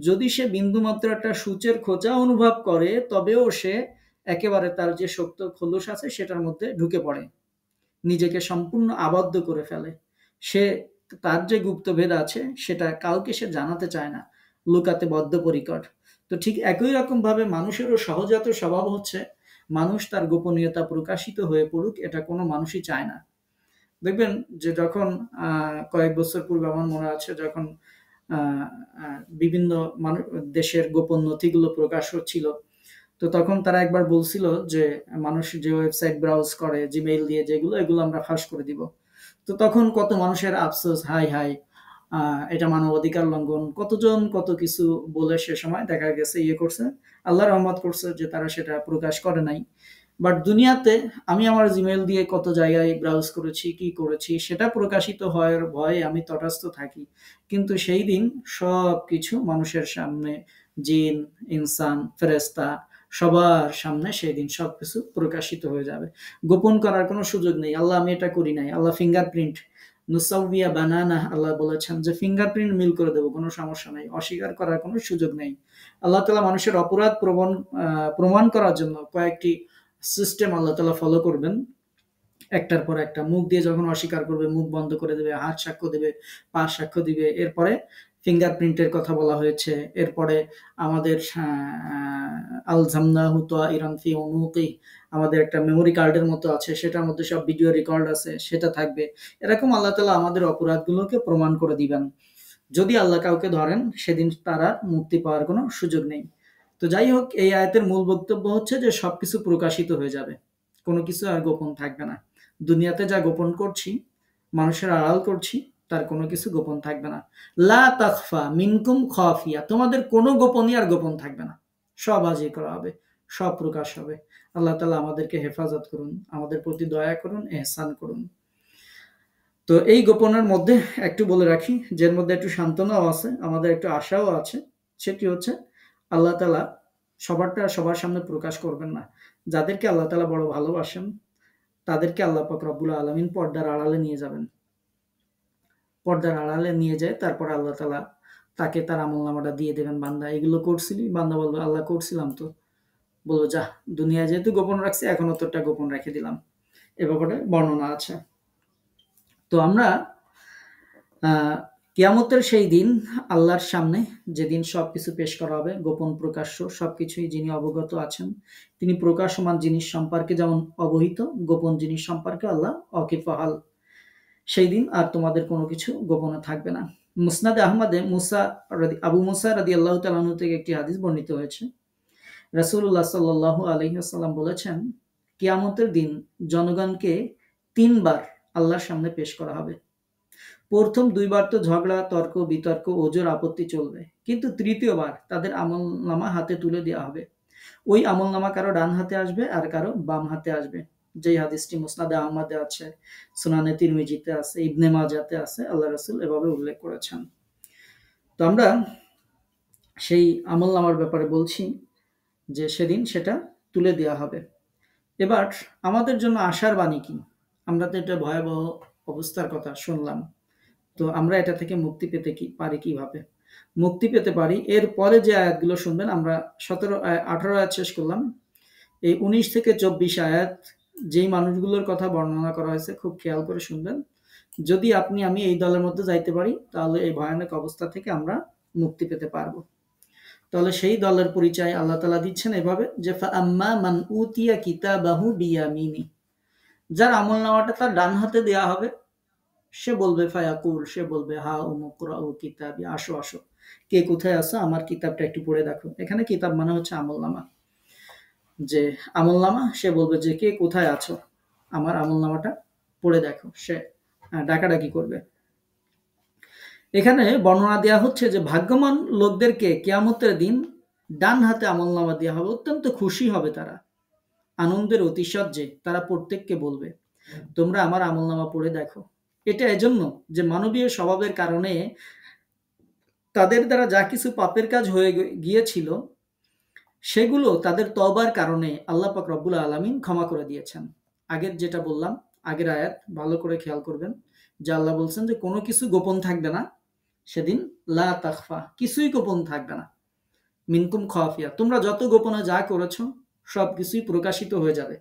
যদি সে বিন্দুমাত্র একটা সূচের খোঁচা অনুভব করে তবেও সে একেবারে তার যে শক্ত খোলস আছে সেটার মধ্যে ঢুকে পড়ে, নিজেকে সম্পূর্ণ আবদ্ধ করে ফেলে। সে তার যে গুপ্তভেদ আছে সেটা কাউকে সে জানাতে চায় না, লুকাতে বদ্ধপরিকর। তো ঠিক একই রকম ভাবে মানুষেরও সহজাত স্বভাব হচ্ছে মানুষ তার গোপনীয়তা প্রকাশিত হয়ে পড়ুক, এটা কোনো মানুষই চায় না। দেখবেন যে যখন কয়েক বছর পূর্বে আমার মনে আছে যখন বিভিন্ন দেশের গোপন নথিগুলো প্রকাশ হচ্ছিল, তো তখন তারা একবার বলছিল যে মানুষ যে ওয়েবসাইট ব্রাউজ করে জিমেইল দিয়ে যেগুলো এগুলো আমরা ফাঁস করে দিব। তো তখন কত মানুষের আফসোস, হাই হাই, এটা মানবাধিকার লঙ্ঘন, কতজন কত কিছু বলে সে সময় দেখা গেছে ইয়ে করছে। আল্লাহ রহমত করছে যে তারা সেটা প্রকাশ করে নাই। বাট দুনিয়াতে আমি আমার জিমেইল দিয়ে কত জায়গায় ব্রাউজ করেছি, কি করেছি সেটা প্রকাশিত হওয়ার ভয়ে আমি তটস্থ থাকি। কিন্তু সেই দিন সব কিছু মানুষের সামনে, জিন, ইনসান, ফেরেস্তা সবার সামনে সেই দিন সবকিছু প্রকাশিত হয়ে যাবে। গোপন করার কোনো সুযোগ নেই। আল্লাহ আমি এটা করি নাই, আল্লাহ ফিঙ্গারপ্রিন্ট নুসাউবিয়া বানানা, আল্লাহ বলেছেন যে ফিঙ্গারপ্রিন্ট মিল করে দেবো, কোনো সমস্যা নেই, অস্বীকার করার কোনো সুযোগ নেই। আল্লাহ তালা মানুষের অপরাধ প্রমাণ করার জন্য কয়েকটি সিস্টেম আল্লাহ তালা ফলো করবেন। একটার পর একটা মুখ দিয়ে যখন অস্বীকার করবে মুখ বন্ধ করে দেবে, হাত সাক্ষ্য দেবে, পা সাক্ষ্য দিবে। এরপরে ফিঙ্গারপ্রিন্টের কথা বলা হয়েছে। এরপরে আমাদের আলজামনাহু তাইরান ফি উনুকি, আমাদের একটা মেমোরি কার্ডের মতো আছে, সেটার মধ্যে সব ভিডিও রেকর্ড আছে, সেটা থাকবে। এরকম আল্লাহ তালা আমাদের অপরাধগুলোকে প্রমাণ করে দিবেন। যদি আল্লাহ কাউকে ধরেন সেদিন তারা মুক্তি পাওয়ার কোনো সুযোগ নেই। তো যাই হোক, এই আয়াতের মূল বক্তব্য হচ্ছে যে সবকিছু প্রকাশিত হয়ে যাবে, কোনো কিছু আর গোপন থাকবে না। দুনিয়াতে যা গোপন করছি, মানুষের আড়াল করছি, তার কোনো কিছু গোপন থাকবে না। লা তাখফা মিনকুম খাফিয়া, তোমাদের কোনো গোপনই আর গোপন থাকবে না, সব হাজির করা হবে, সব প্রকাশ হবে। আল্লাহ তালা আমাদেরকে হেফাজত করুন, আমাদের প্রতি দয়া করুন, এহসান করুন। তো এই গোপনের মধ্যে একটু বলে রাখি, যের মধ্যে একটু সান্ত্বনাও আছে, আমাদের একটু আশাও আছে। সেটি হচ্ছে আল্লাহ তালা সবারটা সবার সামনে প্রকাশ করবেন না। যাদেরকে আল্লাহ তালা বড় ভালোবাসেন তাদেরকে আল্লাহ পাক রব্বুল আলামিন পর্দার আড়ালে নিয়ে যাবেন। পর্দার আড়ালে নিয়ে যায় তারপর আল্লাহ তালা তাকে তার আমল নামাটা দিয়ে দেবেন, বান্দা এগুলো করছিলি? বান্দা বলবে আল্লাহ করছিলাম তো। বলবো যা, দুনিয়ায় যেহেতু গোপন রাখছি এখনো তোরটা গোপন রেখে দিলাম। এ ব্যাপারে বর্ণনা আছে। তো আমরা কিয়ামতের সেই দিন আল্লাহর সামনে যেদিন সবকিছু পেশ করা হবে, গোপন প্রকাশ্য সবকিছুই যিনি অবগত আছেন, তিনি প্রকাশমান জিনিস সম্পর্কে যেমন অবহিত, গোপন জিনিস সম্পর্কে আল্লাহ অকিফাহাল। সেই দিন আর তোমাদের কোনো কিছু গোপনে থাকবে না। মুসনাদে আহমদে আবু মুসা রাদি আল্লাহ তালাহু থেকে একটি হাদিস বর্ণিত হয়েছে। রাসূলুল্লাহ সাল্লাল্লাহু আলাইহি ওয়াসাল্লাম বলেছেন, কিয়ামতের দিন জনগণকে তিনবার আল্লাহর সামনে পেশ করা হবে। প্রথম দুইবার তো ঝগড়া, তর্ক, বিতর্ক, ওজোর আপত্তি চলবে, কিন্তু তৃতীয়বার তাদের আমলনামা হাতে তুলে দেওয়া হবে। ওই আমলনামা কারো ডান হাতে আসবে আর কারো বাম হাতে আসবে। যেই হাদিসটি মুসনাদে আহমদে আছে, সুনানে তিরমিজিতে আছে, ইবনে মাজাতে আছে, আল্লাহ রাসূল এভাবে উল্লেখ করেছেন। তো আমরা সেই আমলনামার ব্যাপারে বলছি যে সেদিন সেটা তুলে দেওয়া হবে। এবার আমাদের জন্য আশার বাণী কি? আমরা তো এটা ভয়াবহ অবস্থার কথা শুনলাম, তো আমরা এটা থেকে মুক্তি পেতে পারি কিভাবে? মুক্তি পেতে পারি এর পরে যে আয়াতগুলো শুনবেন, আমরা 18 আয়াত শেষ করলাম। এই 19 থেকে 24 আয়াত যেই মানুষগুলোর কথা বর্ণনা করা হয়েছে খুব খেয়াল করে শুনবেন। যদি আপনি আমি এই দলের মধ্যে যাইতে পারি তাহলে এই ভয়ানক অবস্থা থেকে আমরা মুক্তি পেতে পারবো। তাহলে সেই দলের পরিচয় আল্লাহ তাআলা দিচ্ছেন এভাবে যে ফাআম্মা মান উতিয়া কিতাবাহু বিয়ামিনি, যার আমলনামাটা তার ডান হাতে দেয়া হবে, সে বলবে ফায়াকুল, সে বলবে হা উমুকরাউ কিতাবি, আসো আসো, কে কোথায় আছো, আমার কিতাবটা একটু পড়ে দেখো। এখানে কিতাব মানে হচ্ছে আমলনামা। যে আমলনামা, সে বলবে যে কে কোথায় আছো, আমার আমলনামাটা পড়ে দেখো। সে ডাকাডাকি করবে। এখানে বর্ণনা দেওয়া হচ্ছে যে ভাগ্যবান লোকদেরকে কিয়ামতের দিন ডান হাতে আমলনামা দেওয়া হবে, অত্যন্ত খুশি হবে তারা, আনন্দের অতিশয্যে তারা প্রত্যেককে বলবে তোমরা আমার আমলনামা পড়ে দেখো। এটা এজন্য যে মানবীয় স্বভাবের কারণে তাদের দ্বারা যা কিছু পাপের কাজ হয়ে গিয়েছিল সেগুলো তাদের তওবার কারণে আল্লাহ পাক রব্বুল আলামিন ক্ষমা করে দিয়েছেন। আগের যেটা বললাম, আগের আয়াত ভালো করে খেয়াল করবেন যে আল্লাহ বলছেন যে কোনো কিছু গোপন থাকবে না সেদিন, লা তাখফা, কিছুই গোপন থাকবে না, মিনকুম খাফিয়া, তোমরা যত গোপনে যা করেছো সব কিছুই প্রকাশিত হয়ে যাবে।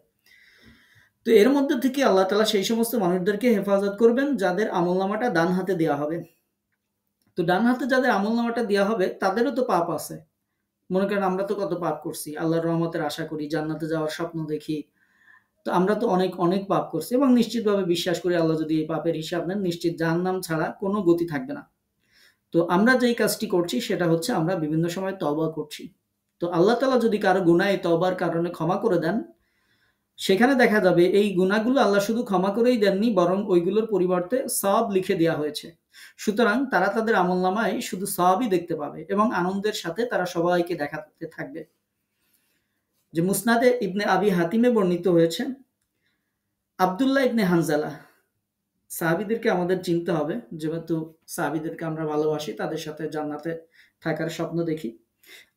তো এর মধ্যে থেকে আল্লাহ তাআলা সেই সমস্ত মানুষদেরকে হেফাজত করবেন যাদের আমলনামাটা ডান হাতে দেওয়া হবে। তো ডান হাতে যাদের আমলনামাটা দেওয়া হবে তাদেরও তো পাপ আছে। মনে করেন আমরা তো কত পাপ করছি, আল্লাহর রহমতের আশা করি, জান্নাতে যাওয়ার স্বপ্ন দেখি। তো আমরা তো অনেক অনেক পাপ করছি এবং নিশ্চিতভাবে বিশ্বাস করি আল্লাহ যদি এই পাপের হিসাব নেন নিশ্চিত জাহান্নাম ছাড়া কোনো গতি থাকবে না। তো আমরা যেই কাজটি করছি সেটা হচ্ছে আমরা বিভিন্ন সময় তওবা করছি। তো আল্লাহ তাআলা যদি কারো গুনাহ এই তওবার কারণে ক্ষমা করে দেন, সেখানে দেখা যাবে এই গুনাহগুলো আল্লাহ শুধু ক্ষমা করেই দেননি, বরং ওইগুলোর পরিবর্তে সওয়াব লিখে দেওয়া হয়েছে। সুতরাং তারা তাদের আমলনামায় শুধু সওয়াবই দেখতে পাবে এবং আনন্দের সাথে তারা সবাইকে দেখাতে থাকবে। যে মুসনাদে ইবনে আবি হাতিমে বর্ণিত হয়েছে, আব্দুল্লাহ ইবনে হানজালা, সাহাবীদেরকে আমাদের চিনতে হবে, যেহেতু সাহাবীদেরকে আমরা ভালোবাসি, তাদের সাথে জান্নাতে থাকার স্বপ্ন দেখি।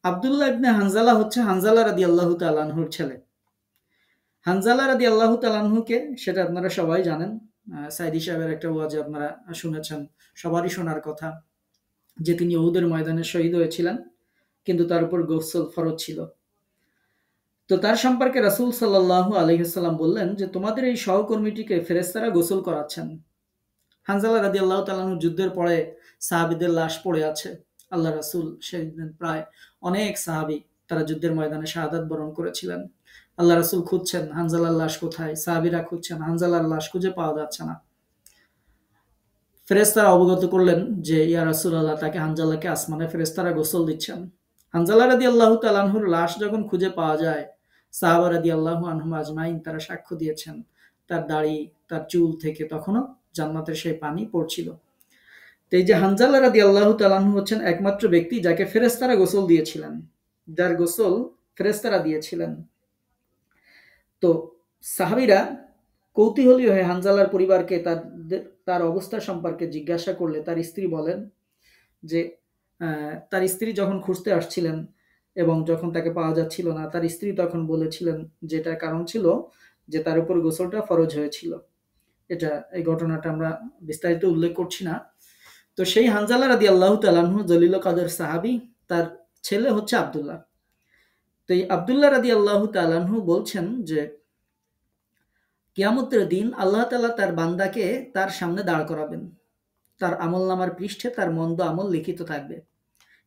আব্দুল্লাহ ইবনে হানজালা হচ্ছে হানজালা রাদিয়াল্লাহু তাআলা আনহুর ছেলে। হানজালা রাদিয়াল্লাহু তাআলা আনহুকে সেটা আপনারা সবাই জানেন। সাইদি সাহেবের একটা ওয়াজে আপনারা শুনেছেন, সবারই শোনার কথা, যে তিনি উহুদের ময়দানে শহীদ হয়েছিলেন কিন্তু তার উপর গোসল ফরজ ছিল। তো তার সম্পর্কে রাসূল সাল্লাল্লাহু আলাইহি ওয়াসাল্লাম বললেন যে তোমাদের এই সহকর্মীটিকে ফেরেশতারা গোসল করাচ্ছেন। হানজালা রাদিয়াল্লাহু তাআলা আনহু যুদ্ধের পরে সাহাবীদের লাশ পড়ে আছে। আল্লাহ রাসূল সেদিন প্রায় অনেক সাহাবী তারা যুদ্ধের ময়দানে শাহাদাত বরণ করেছিলেন। আল্লাহ রাসূল খুঁজছেন হানজালার লাশ কোথায়, সাহাবীরা খুঁজছেন, হানজালার লাশ খুঁজে পাওয়া যাচ্ছে না। ফেরেশতারা অবগত করলেন যে ইয়া রাসূলুল্লাহ, তাকে হানজালাকে আসমানে ফেরেশতারা গোসল দিচ্ছেন। হানজালা রাদিয়াল্লাহু তাআলা আনহুর লাশ যখন খুঁজে পাওয়া যায়, সাহাবা রাদিয়াল্লাহু আনহুম আজমাইন তারা সাক্ষ্য দিয়েছেন তার দাড়ি, তার চুল থেকে তখনও জান্নাতের সেই পানি পড়ছিল। তো এই যে হানজালা রাদিয়াল্লাহু তাআলা আনহু হচ্ছেন একমাত্র ব্যক্তি যাকে ফেরেশতারা গোসল দিয়েছিলেন, যার গোসল ফেরেশতারা দিয়েছিলেন। তো সাহাবীরা কৌতূহলী হয়ে হানজালার পরিবারকে তার অবস্থা সম্পর্কে জিজ্ঞাসা করলে তার স্ত্রী বলেন যে তার স্ত্রী যখন খুঁজতে আসছিলেন এবং যখন তাকে পাওয়া যাচ্ছিল না, তার স্ত্রী তখন বলেছিলেন যেটার কারণ ছিল যে তার উপর গোসলটা ফরজ হয়েছিল। এই ঘটনাটা আমরা বিস্তারিত উল্লেখ করছি না। তো সেই হানজালা রাদিয়াল্লাহু তাআলা আনহু জলিল কাদের সাহাবী, তার ছেলে হচ্ছে আব্দুল্লাহ। তো এই আব্দুল্লাহ রাদিয়াল্লাহু তাআলা আনহু বলছেন যে কিয়ামতের দিন আল্লাহ তাআলা তার বান্দাকে তার সামনে দাঁড় করাবেন। তার আমলনামার পৃষ্ঠে তার মন্দ আমল লিখিত থাকবে,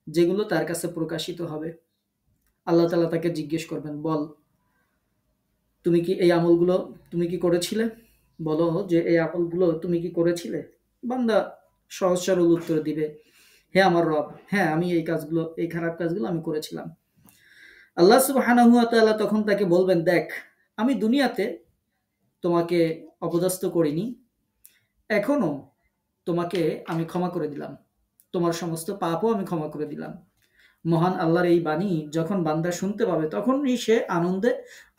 যেগুলো তার কাছে প্রকাশিত হবে। আল্লাহ তাআলা তাকে জিজ্ঞেস করবেন, বল তুমি কি এই আমলগুলো তুমি কি করেছিলে? বলো যে এই আমলগুলো তুমি কি করেছিলে? বান্দা সহজ সরল উত্তর দিবে, হে আমার রব, হ্যাঁ আমি এই কাজগুলো, এই খারাপ কাজগুলো আমি করেছিলাম। আল্লাহ সুবহানাহু ওয়া তাআলা তখন তাকে বলবেন, দেখ আমি দুনিয়াতে তোমাকে অপদস্থ করিনি, এখনো তোমাকে আমি ক্ষমা করে দিলাম, তোমার সমস্ত পাপও আমি ক্ষমা করে দিলাম। মহান আল্লাহর এই বাণী যখন বান্দা শুনতে পাবে তখনই সে আনন্দে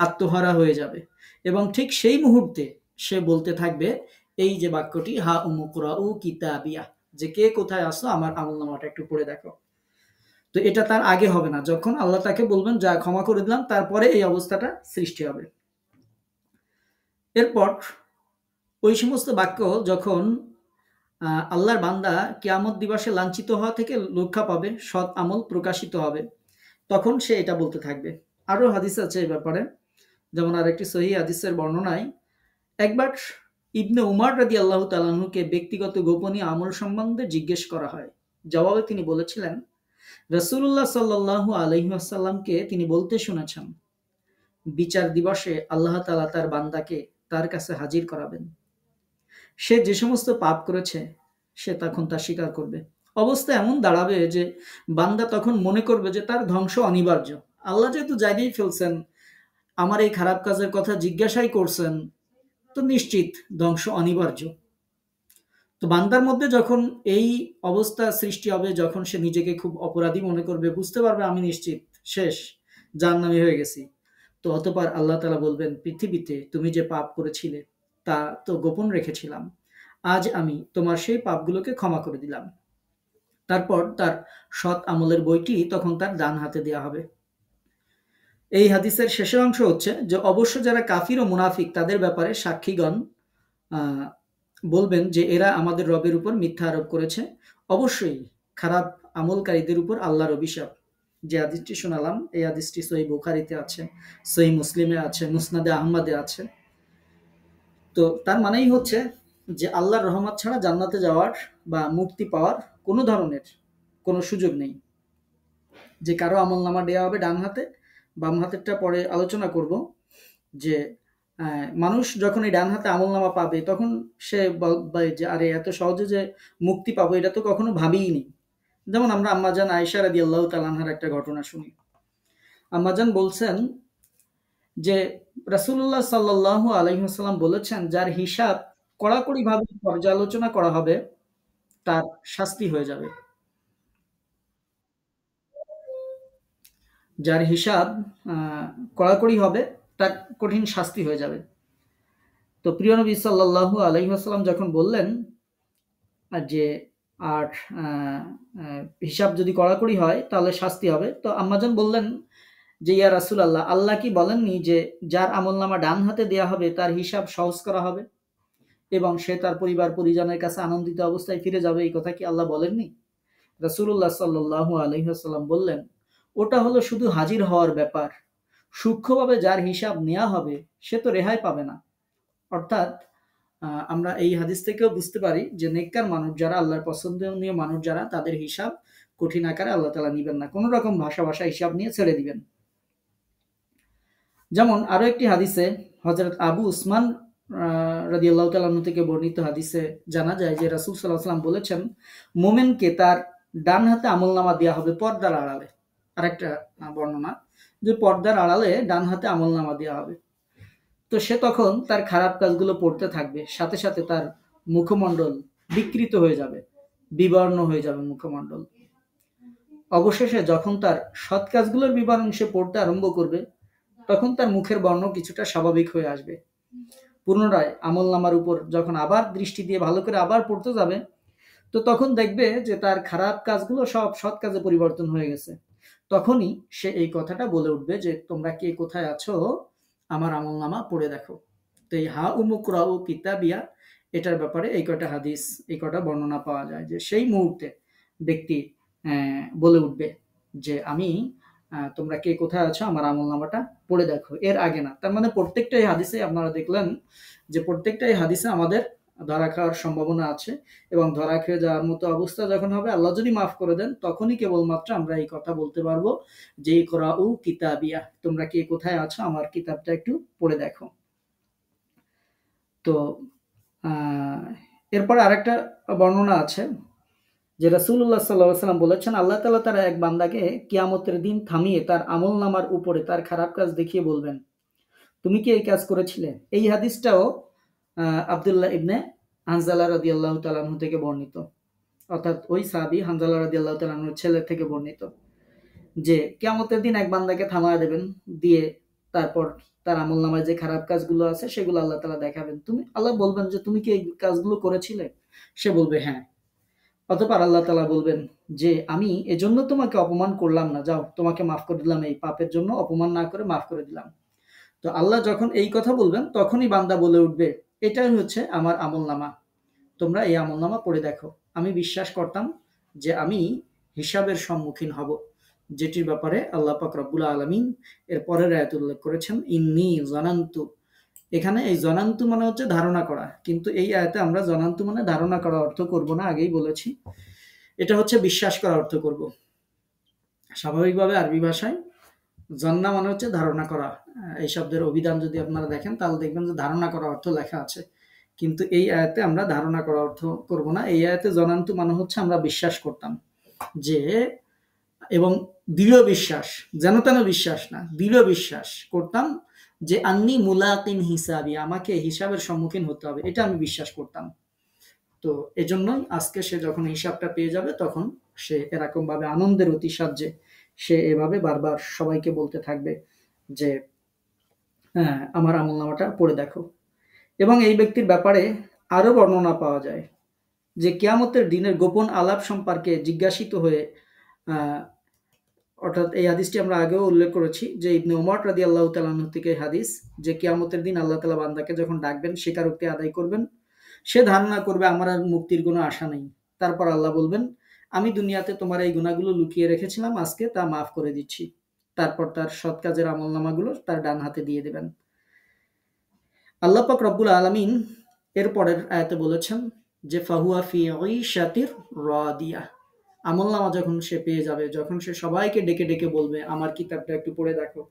আত্মহারা হয়ে যাবে এবং ঠিক সেই মুহূর্তে সে বলতে থাকবে এই যে বাক্যটি, হা উমুকরাউ কিতাবিয়া, যে কে কোথায় আসো আমার আমলনামাটা একটু পড়ে দেখো। তো এটা তার আগে হবে না, যখন আল্লাহ তাকে বলবেন যা ক্ষমা করে দিলাম, তারপরে এই অবস্থাটা সৃষ্টি হবে। এরপর ওই সমস্ত বাক্য যখন আল্লাহর বান্দা কিয়ামত দিবসে লাঞ্ছিত হওয়া থেকে রক্ষা পাবে, সৎ আমল প্রকাশিত হবে, তখন সে এটা বলতে থাকবে। আরো হাদিস আছে এই ব্যাপারে, যেমন আরেকটি সহিহ হাদিসের বর্ণনায় একবার ইবনে উমার রাদিয়াল্লাহু তাআলা আনহুকে ব্যক্তিগত গোপনীয় আমল সম্বন্ধে জিজ্ঞেস করা হয়। জবাবে তিনি বলেছিলেন, রাসূলুল্লাহ সাল্লাল্লাহু আলাইহি ওয়াসাল্লামকে তিনি বলতে শুনেছেন, বিচার দিবসে আল্লাহ তাআলা তার বান্দাকে তার কাছে হাজির করাবেন। সে যে সমস্ত পাপ করেছে সে তখন তা স্বীকার করবে। অবস্থা এমন দাঁড়াবে যে বান্দা তখন মনে করবে যে তার ধ্বংস অনিবার্য। আল্লাহ যেহেতু জানিয়েই ফেলছেন, আমার এই খারাপ কাজের কথা জিজ্ঞাসাই করছেন, তো নিশ্চিত ধ্বংস অনিবার্য। তো বান্দার মধ্যে যখন এই অবস্থা সৃষ্টি হবে, যখন সে নিজেকে খুব অপরাধী মনে করবে, বুঝতে পারবে আমি নিশ্চিত শেষ, জাহান্নামী হয়ে গেছি, তো অতঃপর আল্লাহ তাআলা বলবেন, পৃথিবীতে তুমি যে পাপ করেছিলে তা তো গোপন রেখেছিলাম, আজ আমি তোমার সেই পাপগুলোকে ক্ষমা করে দিলাম। তারপর তার সৎ আমলের বইটি তখন তার ডান হাতে দেওয়া হবে। এই হাদিসের শেষের অংশ হচ্ছে যে অবশ্য যারা কাফির ও মুনাফিক তাদের ব্যাপারে সাক্ষীগণ আহ, বলবেন যে এরা আমাদের রবের উপর মিথ্যা আরোপ করেছে। অবশ্যই খারাপ আমলকারীদের উপর আল্লাহর অভিশাপ। যে হাদিসটি শোনালাম এই হাদিসটি সহিহ বুখারীতে আছে, সহিহ মুসলিমে আছে, মুসনাদে আহমদে আছে। তো তার মানেই হচ্ছে যে আল্লাহর রহমত ছাড়া জান্নাতে যাওয়ার বা মুক্তি পাওয়ার কোনো ধরনের কোনো সুযোগ নেই। যে কারো আমল নামা দেওয়া হবে ডান হাতে, বাম হাতেরটা পরে আলোচনা করব। যে মানুষ যখন এই ডান হাতে আমল নামা পাবে তখন সে বলবে যে আরে এত সহজে যে মুক্তি পাবো এটা তো কখনো ভাবিইনি। যেমন আমরা আম্মাজান আয়েশা রাদিয়াল্লাহু তাআলা আনহার একটা ঘটনা শুনি। আম্মাজান বলছেন যে রাসূলুল্লাহ সাল্লাল্লাহু আলাইহি ওয়াসাল্লাম বলেছেন, যার হিসাব কড়াকড়িভাবে পর্যালোচনা করা হবে তার শাস্তি হয়ে যাবে। যার হিসাব কড়াকড়ি হবে তার কঠিন শাস্তি হয়ে যাবে। তো প্রিয় নবী সাল্লাল্লাহু আলাইহি ওয়াসাল্লাম যখন বললেন যে আর হিসাব যদি কড়াকড়ি হয় তাহলে শাস্তি হবে, তো আম্মাজান বললেন যে ইয়া রাসূলুল্লাহ, আল্লাহ কি বলেননি যে যার আমলনামা ডান হাতে দেয়া হবে তার হিসাব সহজ করা হবে এবং সে তার পরিবার পরিজনের কাছে আনন্দিত অবস্থায় ফিরে যাবে, এই কথা কি আল্লাহ বলেননি? রাসূলুল্লাহ সাল্লাল্লাহু আলাইহি ওয়াসাল্লাম বললেন, ওটা হলো শুধু হাজির হওয়ার ব্যাপার, সূক্ষ্মভাবে যার হিসাব নেওয়া হবে সে তো রেহাই পাবে না। অর্থাৎ আমরা এই হাদিস থেকেও বুঝতে পারি যে নেককার মানুষ যারা, আল্লাহর পছন্দনীয় মানুষ যারা, তাদের হিসাব কঠিন আকারে আল্লাহ তাআলা নিবেন না, কোনো রকম ভাষা হিসাব নিয়ে ছেড়ে দিবেন। যেমন আরো একটি হাদিসে হযরত আবু উসমান রাদিয়াল্লাহু তাআলা আনহু থেকে বর্ণিত হাদিসে জানা যায় যে রাসূল সাল্লাল্লাহু আলাইহি ওয়াসাল্লাম বলেছেন, মুমিনকে তার ডান হাতে আমলনামা দেওয়া হবে পর্দার আড়ালে। আরেকটা বর্ণনা যে পর্দার আড়ালে ডান হাতে আমলনামা দেওয়া হবে। তো সে তখন তার খারাপ কাজগুলো পড়তে থাকবে, সাথে সাথে তার মুখমণ্ডল বিকৃত হয়ে যাবে, বিবর্ণ হয়ে যাবে মুখমণ্ডল। অবশেষে যখন তার সৎ কাজগুলোর বিবরণ সে পড়তে আরম্ভ করবে তখন তার মুখের বর্ণ কিছুটা স্বাভাবিক হয়ে আসবে। পুনরায় আমল নামার উপর যখন আবার দৃষ্টি দিয়ে ভালো করে আবার পড়তে যাবে তো তখন দেখবে যে তার খারাপ কাজগুলো সব সৎ কাজে পরিবর্তন হয়ে গেছে। তখনই সে এই কথাটা বলে উঠবে যে তোমরা কে কোথায় আছো, আমার আমল নামা পড়ে দেখো। তো এই হা উমুকরাউ কিতাবিয়া এটার ব্যাপারে এই কটা হাদিস, এই কটা বর্ণনা পাওয়া যায় যে সেই মুহূর্তে ব্যক্তি বলে উঠবে যে আমি তোমরা কে কোথায় আছো, আমার আমল নামাটা পড়ে দেখো, এর আগে না। তার মানে প্রত্যেকটাই হাদিসে আপনারা দেখলেন যে প্রত্যেকটাই হাদিসে আমাদের ধরা খাওয়ার সম্ভাবনা আছে এবং ধরা খেয়ে যাওয়ার মতো অবস্থা যখন হবে, আল্লাহ যদি মাফ করে দেন, তখনই কেবলমাত্র আমরা এই কথা বলতে পারবো যে ইকরাউ কিতাবিয়া, তোমরা কে কোথায় আছো আমার কিতাবটা একটু পড়ে দেখো। তো এরপর আরেকটা বর্ণনা আছে যে রাসূলুল্লাহ সাল্লাল্লাহু আলাইহি ওয়াসাল্লাম বলেছেন, আল্লাহ তাআলা তার এক বান্দাকে কিয়ামতের দিন থামিয়ে তার আমলনামার উপরে তার খারাপ কাজ দেখিয়ে বলবেন, তুমি কি এই কাজ করেছিলে? এই হাদিসটাও আব্দুল্লাহ ইবনে হানজালা রাদিয়াল্লাহু তাআলা আনহু থেকে বর্ণিত, অর্থাৎ ওই সাহাবী হানজালা রাদিয়াল্লাহু তাআলা আনহুর ছেলে থেকে বর্ণিত যে কিয়ামতের দিন এক বান্দাকে থামায় দেবেন, দিয়ে তারপর তার আমলনামায় যে খারাপ কাজগুলো আছে সেগুলো আল্লাহ তাআলা দেখাবেন। আল্লাহ বলবেন যে তুমি কি এই কাজগুলো করেছিলে? সে বলবে হ্যাঁ। অতঃপর আল্লাহ তাআলা বলবেন যে আমি এজন্য তোমাকে অপমান করলাম না, যাও তোমাকে মাফ করে দিলাম, এই পাপের জন্য অপমান না করে মাফ করে দিলাম। তো আল্লাহ যখন এই কথা বলবেন তখনই বান্দা বলে উঠবে এটাই হচ্ছে আমার আমলনামা। তো তোমরা এই আমলনামা পড়ে দেখো। আমি বিশ্বাস করতাম যে আমি হিসাবের সম্মুখীন হব, যেটির ব্যাপারে আল্লাহ পাক রব্বুল আলামিন এর পরের আয়াত উল্লেখ করেছেন, ইন্নী জানান্তু। এখানে এই জনান্তু মানে হচ্ছে ধারণা করা, কিন্তু এই আয়াতে আমরা জনান্তু মানে ধারণা করা অর্থ করব না, আগেই বলেছি। এটা হচ্ছে বিশ্বাস করা অর্থ করব। স্বাভাবিকভাবে আরবি ভাষায় জন্না মানে হচ্ছে ধারণা করা। এই শব্দের অভিধান যদি আপনারা দেখেন তাহলে দেখবেন যে ধারণা করা অর্থ লেখা আছে, কিন্তু এই আয়াতে আমরা ধারণা করা অর্থ করব না। এই আয়াতে জনান্তু মানে হচ্ছে আমরা বিশ্বাস করতাম যে, এবং দৃঢ় বিশ্বাস, যেন তেন বিশ্বাস না, দৃঢ় বিশ্বাস করতাম যে আন্নি মুলাকিন হিসাবি, আমাকে হিসাবের সম্মুখীন হতে হবে, এটা আমি বিশ্বাস করতাম। তো এজন্যই আজকে সে যখন হিসাবটা পেয়ে যাবে তখন সে এরকম ভাবে আনন্দের অতিসাহ্যে সে এভাবে বারবার সবাইকে বলতে থাকবে যে হ্যাঁ, আমার আমলনামাটা পড়ে দেখো। এবং এই ব্যক্তির ব্যাপারে আরো বর্ণনা পাওয়া যায় যে কিয়ামতের দিনের গোপন আলাপ সম্পর্কে জিজ্ঞাসিত হয়ে, অর্থাৎ এই হাদিসটি আমরা আগেও উল্লেখ করেছি যে ইবনে ওমর রাদিয়াল্লাহু তাআলা আনহু থেকে হাদিস, যে কিয়ামতের দিন আল্লাহ তাআলা বান্দাকে যখন ডাকবেন, স্বীকারোক্তি আদায় করবেন, সে ধারণা করবে আমার আর মুক্তির কোনো আশা নেই। তারপর আল্লাহ বলবেন, আমি দুনিয়াতে তোমার এই গুনাহগুলো লুকিয়ে রেখেছিলাম, আজকে তা মাফ করে দিচ্ছি। তারপর তার সৎ কাজের আমলনামাগুলো তার ডান হাতে দিয়ে দেবেন। আল্লাহ পাক রব্বুল আলামিন এর পরের আয়াতে বলেছেন যে ফাহুয়া ফি ঈশাতির রাদিয়া। আমলনামা যখন সে পেয়ে যাবে, যখন সে সবাইকে ডেকে ডেকে বলবে আমার কিতাবটা একটু পড়ে দেখো,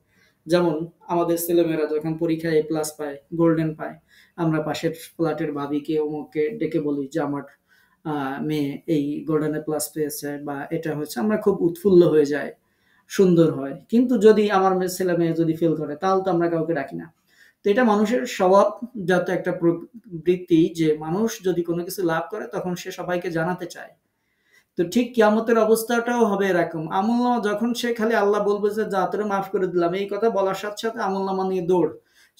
যেমন আমাদের ছেলেমেয়েরা যখন পরীক্ষায় এ প্লাস পায়, গোল্ডেন পায়, আমরা পাশের ফ্ল্যাটের ভাবিকে অমুককে ডেকে বলি যে আমার মেয়ে এই গোল্ডেন প্লাস পেয়েছে বা এটা হচ্ছে, আমরা খুব উৎফুল্ল হয়ে যায়, সুন্দর হয়। কিন্তু যদি আমার ছেলে মেয়ে যদি ফেল করে তাহলে তো আমরা কাউকে ডাকি না। তো এটা মানুষের স্বভাবজাত একটা প্রবৃত্তি যে মানুষ যদি কোনো কিছু লাভ করে তখন সে সবাইকে জানাতে চায়। তো ঠিক কিয়ামতের অবস্থাটাও হবে এরকম। আমলনামা যখন সে খালি আল্লাহ বলবে যে যা তোরে মাফ করে দিলাম, এই কথা বলার সাথে সাথে আমলনামা নিয়ে দৌড়,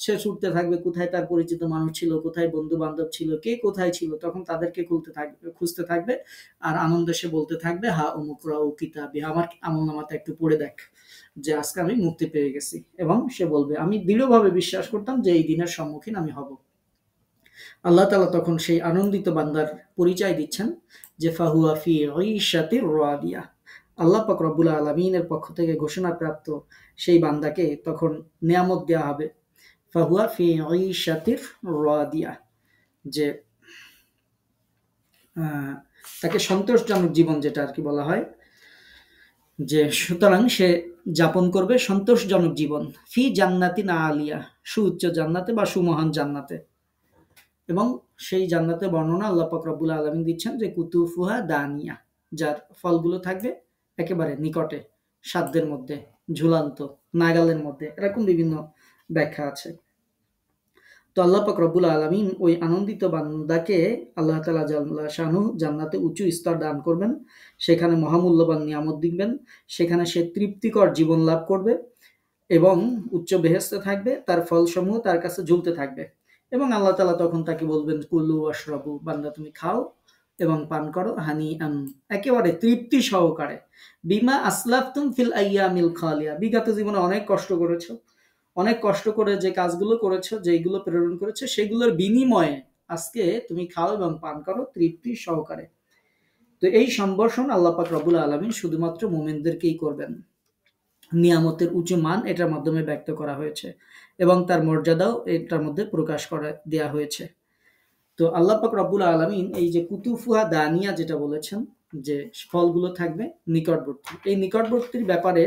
সে ছুটতে থাকবে কোথায় তার পরিচিত মানুষ ছিল, কোথায় বন্ধু বান্ধব ছিল, কে কোথায় ছিল, তখন তাদেরকে খুঁজতে থাকবে আর আনন্দে সে বলতে থাকবে হা অমুক রাও কিতাবি, আমার আমলনামাতে একটু পড়ে দেখ যে আজকে আমি মুক্তি পেয়ে গেছি। এবং সে বলবে আমি দৃঢ়ভাবে বিশ্বাস করতাম যে এই দিনের সম্মুখীন আমি হব। আল্লাহ তাআলা তখন সেই আনন্দিত বান্দার পরিচয় দিচ্ছেন যে ফাহুয়া ফি ঈশাতির রাদিয়া। আল্লাহ পাক রব্বুল আলামিনের পক্ষ থেকে ঘোষণাপ্রাপ্ত সেই বান্দাকে তখন নিয়ামত দেওয়া হবে, ফাহুয়া ফি ঈশাতির রাদিয়া, যে তাকে সন্তোষজনক জীবন, যেটা আর কি বলা হয়, যে সুতরাং সে যাপন করবে সন্তোষজনক জীবন ফি জান্নাতিন আলিয়া, সুউচ্চ জান্নাতে বা সুমহান জান্নাতে। এবং সেই জান্নাতের বর্ণনা আল্লাহ পাক রব্বুল আলামিন দিচ্ছেন যে কুতুফুহা দানিয়া, যার ফলগুলো থাকবে একেবারে নিকটে, সাধ্যের মধ্যে, ঝুলান্ত, নাগালের মধ্যে, এরকম বিভিন্ন ব্যাখ্যা আছে। তো আল্লাহ পাক রব্বুল আলামিন ওই আনন্দিত বান্দাকে আল্লাহ তাআলা জাল্লা শানহু জান্নাতে উঁচু স্তর দান করবেন, সেখানে মহামূল্যবান নিয়ামত দিবেন, সেখানে সে তৃপ্তিকর জীবন লাভ করবে এবং উচ্চ বেহেশতে থাকবে, তার ফলসমূহ তার কাছে ঝুলতে থাকবে। এবং আল্লাহ তাআলা তখন তাকে বলবেন কুলু ওয়াশরাবু, বান্দা তুমি খাও এবং পান করো, হানি আন, একেবারে তৃপ্তি সহকারে, বিমা আসলাফতুম ফিল আইয়ামিল খালিয়া, বিগত জীবনে অনেক কষ্ট করেছো, অনেক কষ্ট করে যে কাজগুলো করেছো, যেগুলো প্রেরণ করেছো, সেগুলোর বিনিময়ে আজকে তুমি খাও এবং পান করো তৃপ্তি সহকারে। তো এই সম্ভাষণ আল্লাহ পাক রব্বুল আলামিন শুধুমাত্র মুমিনদেরকেই করবেন। নিয়ামতের উঁচু মান এটার মাধ্যমে ব্যক্ত করা হয়েছে এবং তার মর্যাদাও এটার মধ্যে প্রকাশ করে দেয়া হয়েছে। তো আল্লাহ পাক রব্বুল আলামিন এই যে কুতুফুহা দানিয়া যেটা বলেছেন, যে ফলগুলো থাকবে নিকটবর্তী, এই নিকটবর্তীর ব্যাপারে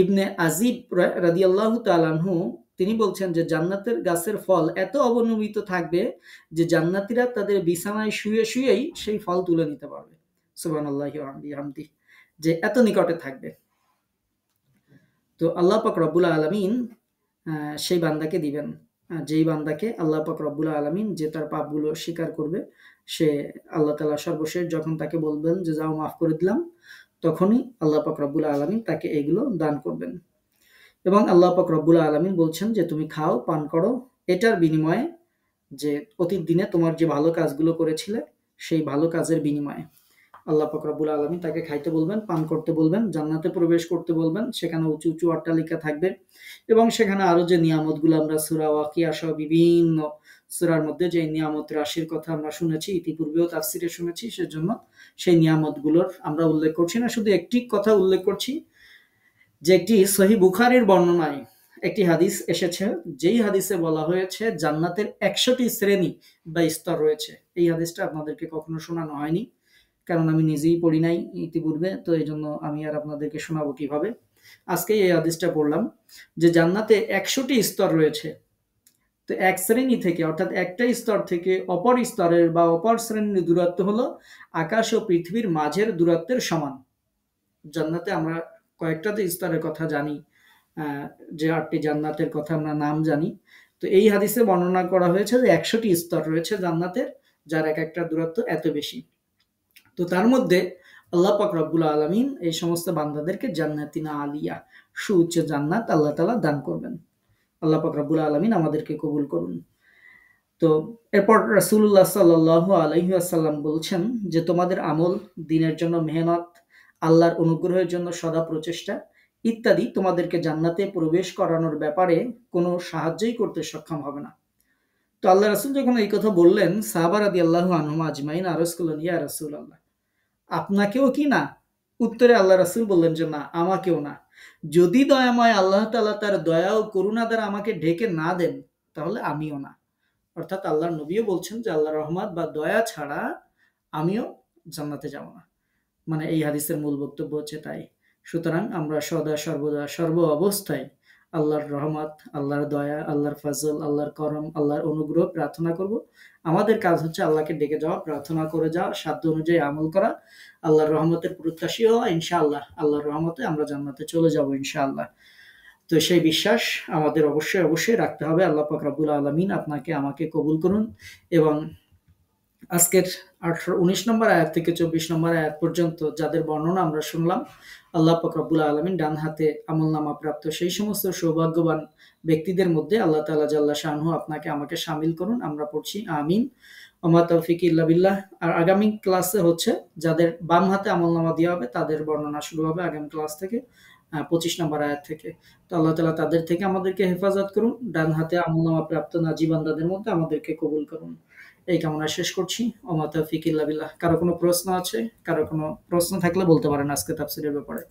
ইবনে আজিব রাদিয়াল্লাহু তাআলা আনহু তিনি বলছেন যে জান্নাতের গাছের ফল এত অবনমিত থাকবে যে জান্নাতীরা তাদের বিছানায় শুয়ে শুয়েই সেই ফল তুলে নিতে পারবে। সুবহানাল্লাহি ওয়া বিহামদিহি, যে এত নিকটে থাকবে। তো আল্লাহ পাক রব্বুল আলামিন সেই বান্দাকে দিবেন, যেই বান্দাকে আল্লাহ পাক রব্বুল আলামিন, যে তার পাপগুলো স্বীকার করবে, সে আল্লাহ তাআলা সর্বশেষ যখন তাকে বলবেন যে যাও মাফ করে দিলাম, তখনই আল্লাহ পাক রব্বুল আলামিন তাকে এগুলো দান করবেন। এবং আল্লাহ পাক রব্বুল আলামিন বলছেন যে তুমি খাও, পান করো, এটার বিনিময়ে, যে অতীত দিনে তোমার যে ভালো কাজগুলো করেছিলে সেই ভালো কাজের বিনিময়ে আল্লাহ পাক রব্বুল আলামিন তাকে খাইতে বলবেন, পান করতে বলবেন, জান্নাতে প্রবেশ করতে বলবেন, সেখানে উঁচু উঁচু অট্টালিকা থাকবে এবং সেখানে আরো যে নিয়ামতগুলো আমরা সূরা ওয়াকিয়া সহ বিভিন্ন সূরার মধ্যে যে নিয়ামত রাশির কথা আমরা শুনেছি, ইতিপূর্বেও তাফসিরে শুনেছি, সেজন্য সেই নিয়ামতগুলোর আমরা উল্লেখ করছি না, শুধু একটি কথা উল্লেখ করছি যে একটি সহিহ বুখারীর বর্ণনায় একটি হাদিস এসেছে, যেই হাদিসে বলা হয়েছে জান্নাতের 100টি শ্রেণী বা স্তর রয়েছে। এই হাদিসটা আপনাদেরকে কখনো শোনানো হয়নি, কারণ আমি নিজেই পড়ি নাই ইতিপূর্বে, তো এই জন্য আমি আর আপনাদেরকে শোনাবো কিভাবে। আজকে এই হাদিসটা পড়লাম যে জান্নাতে 100টি স্তর রয়েছে। তো এক শ্রেণী থেকে, অর্থাৎ একটা স্তর থেকে অপর স্তরের বা অপর শ্রেণীর দূরত্ব হলো আকাশ ও পৃথিবীর মাঝের দূরত্বের সমান। জান্নাতে আমরা কয়েকটা তো স্তরের কথা জানি, যে 8টি জান্নাতের কথা আমরা নাম জানি। তো এই হাদিসে বর্ণনা করা হয়েছে যে 100টি স্তর রয়েছে জান্নাতের, যার এক একটা দূরত্ব এত বেশি। তো তার মধ্যে আল্লাহ পাক রব্বুল আলামিন এই সমস্ত বান্দাদেরকে জান্নাতিনা আলিয়া, সুউচ্চ জান্নাত আল্লাহ তাআলা দান করবেন। আল্লাহ পাক রব্বুল আলামিন আমাদেরকে কবুল করুন। তো এরপর রাসূলুল্লাহ সাল্লাল্লাহু আলাইহি ওয়াসাল্লাম বলছেন যে তোমাদের আমল, দ্বীনের জন্য মেহনত, আল্লাহর অনুগ্রহের জন্য সদা প্রচেষ্টা ইত্যাদি তোমাদেরকে জান্নাতে প্রবেশ করানোর ব্যাপারে কোনো সাহায্যই করতে সক্ষম হবে না। তো আল্লাহ রাসূল যখন এই কথা বললেন, সাহাবা রাদিয়াল্লাহু আনহুম আজমাইন আরজ করলেন, ইয়া রাসূলুল্লাহ, আপনাকেও কি না? উত্তরে আল্লাহ রাসূল বললেন যে না, আমাকেও না। যদি দয়াময় আল্লাহ তাআলা তার দয়া ও করুণা দ্বারা আমাকে ঢেকে না দেন, তাহলে আমিও না। অর্থাৎ আল্লাহর নবীও বলছেন যে আল্লাহর রহমত বা দয়া ছাড়া আমিও জান্নাতে যাব না। মানে এই হাদিসের মূল বক্তব্য হচ্ছে তাই। সুতরাং আমরা সদা সর্বদা সর্ব অবস্থায় আল্লাহর রহমত, আল্লাহর দয়া, আল্লাহর ফজল, আল্লাহর করম, আল্লাহর অনুগ্রহ প্রার্থনা করব। আমাদের কাজ হচ্ছে আল্লাহকে ডেকে যাওয়া, প্রার্থনা করে যাওয়া, সাধ্য অনুযায়ী আমল করা, আল্লাহর রহমতের প্রত্যাশী হওয়া। ইনশাআল্লাহ আল্লাহর রহমতে আমরা জান্নাতে চলে যাব ইনশাআল্লাহ। তো সেই বিশ্বাস আমাদের অবশ্যই অবশ্যই রাখতে হবে। আল্লাহ পাক রব্বুল আলামিন আপনাকে আমাকে কবুল করুন। এবং আজকের 19 নম্বর আয়াত থেকে 24 নম্বর আয়াত পর্যন্ত যাদের বর্ণনা আমরা শুনলাম, আল্লাহ পাক রব্বুল আলামিন ডান হাতে আমলনামা প্রাপ্ত সেই সমস্ত সৌভাগ্যবান ব্যক্তিদের মধ্যে আল্লাহ তাআলা জাল্লা শানহু আপনাকে আমাকে শামিল করুন। আমরা পড়ছি আমিন। ওমা তৌফিক ইল্লা বিল্লাহ। আর আগামী ক্লাসে হচ্ছে যাদের বাম হাতে আমলনামা দেওয়া হবে তাদের বর্ণনা শুরু হবে আগামী ক্লাস থেকে, 25 নম্বর আয়াত থেকে। তো আল্লাহ তাআলা তাদের থেকে আমাদেরকে হেফাজত করুন, ডান হাতে আমলনামা প্রাপ্ত নাজি বান্দাদের মধ্যে আমাদেরকে কবুল করুন। এই কামনা শেষ করছি। ওমা তৌফিক ইল্লা বিল্লাহ। কারো কোনো প্রশ্ন আছে? কারো কোনো প্রশ্ন থাকলে বলতে পারেন আজকে তাফসীরের ব্যাপারে।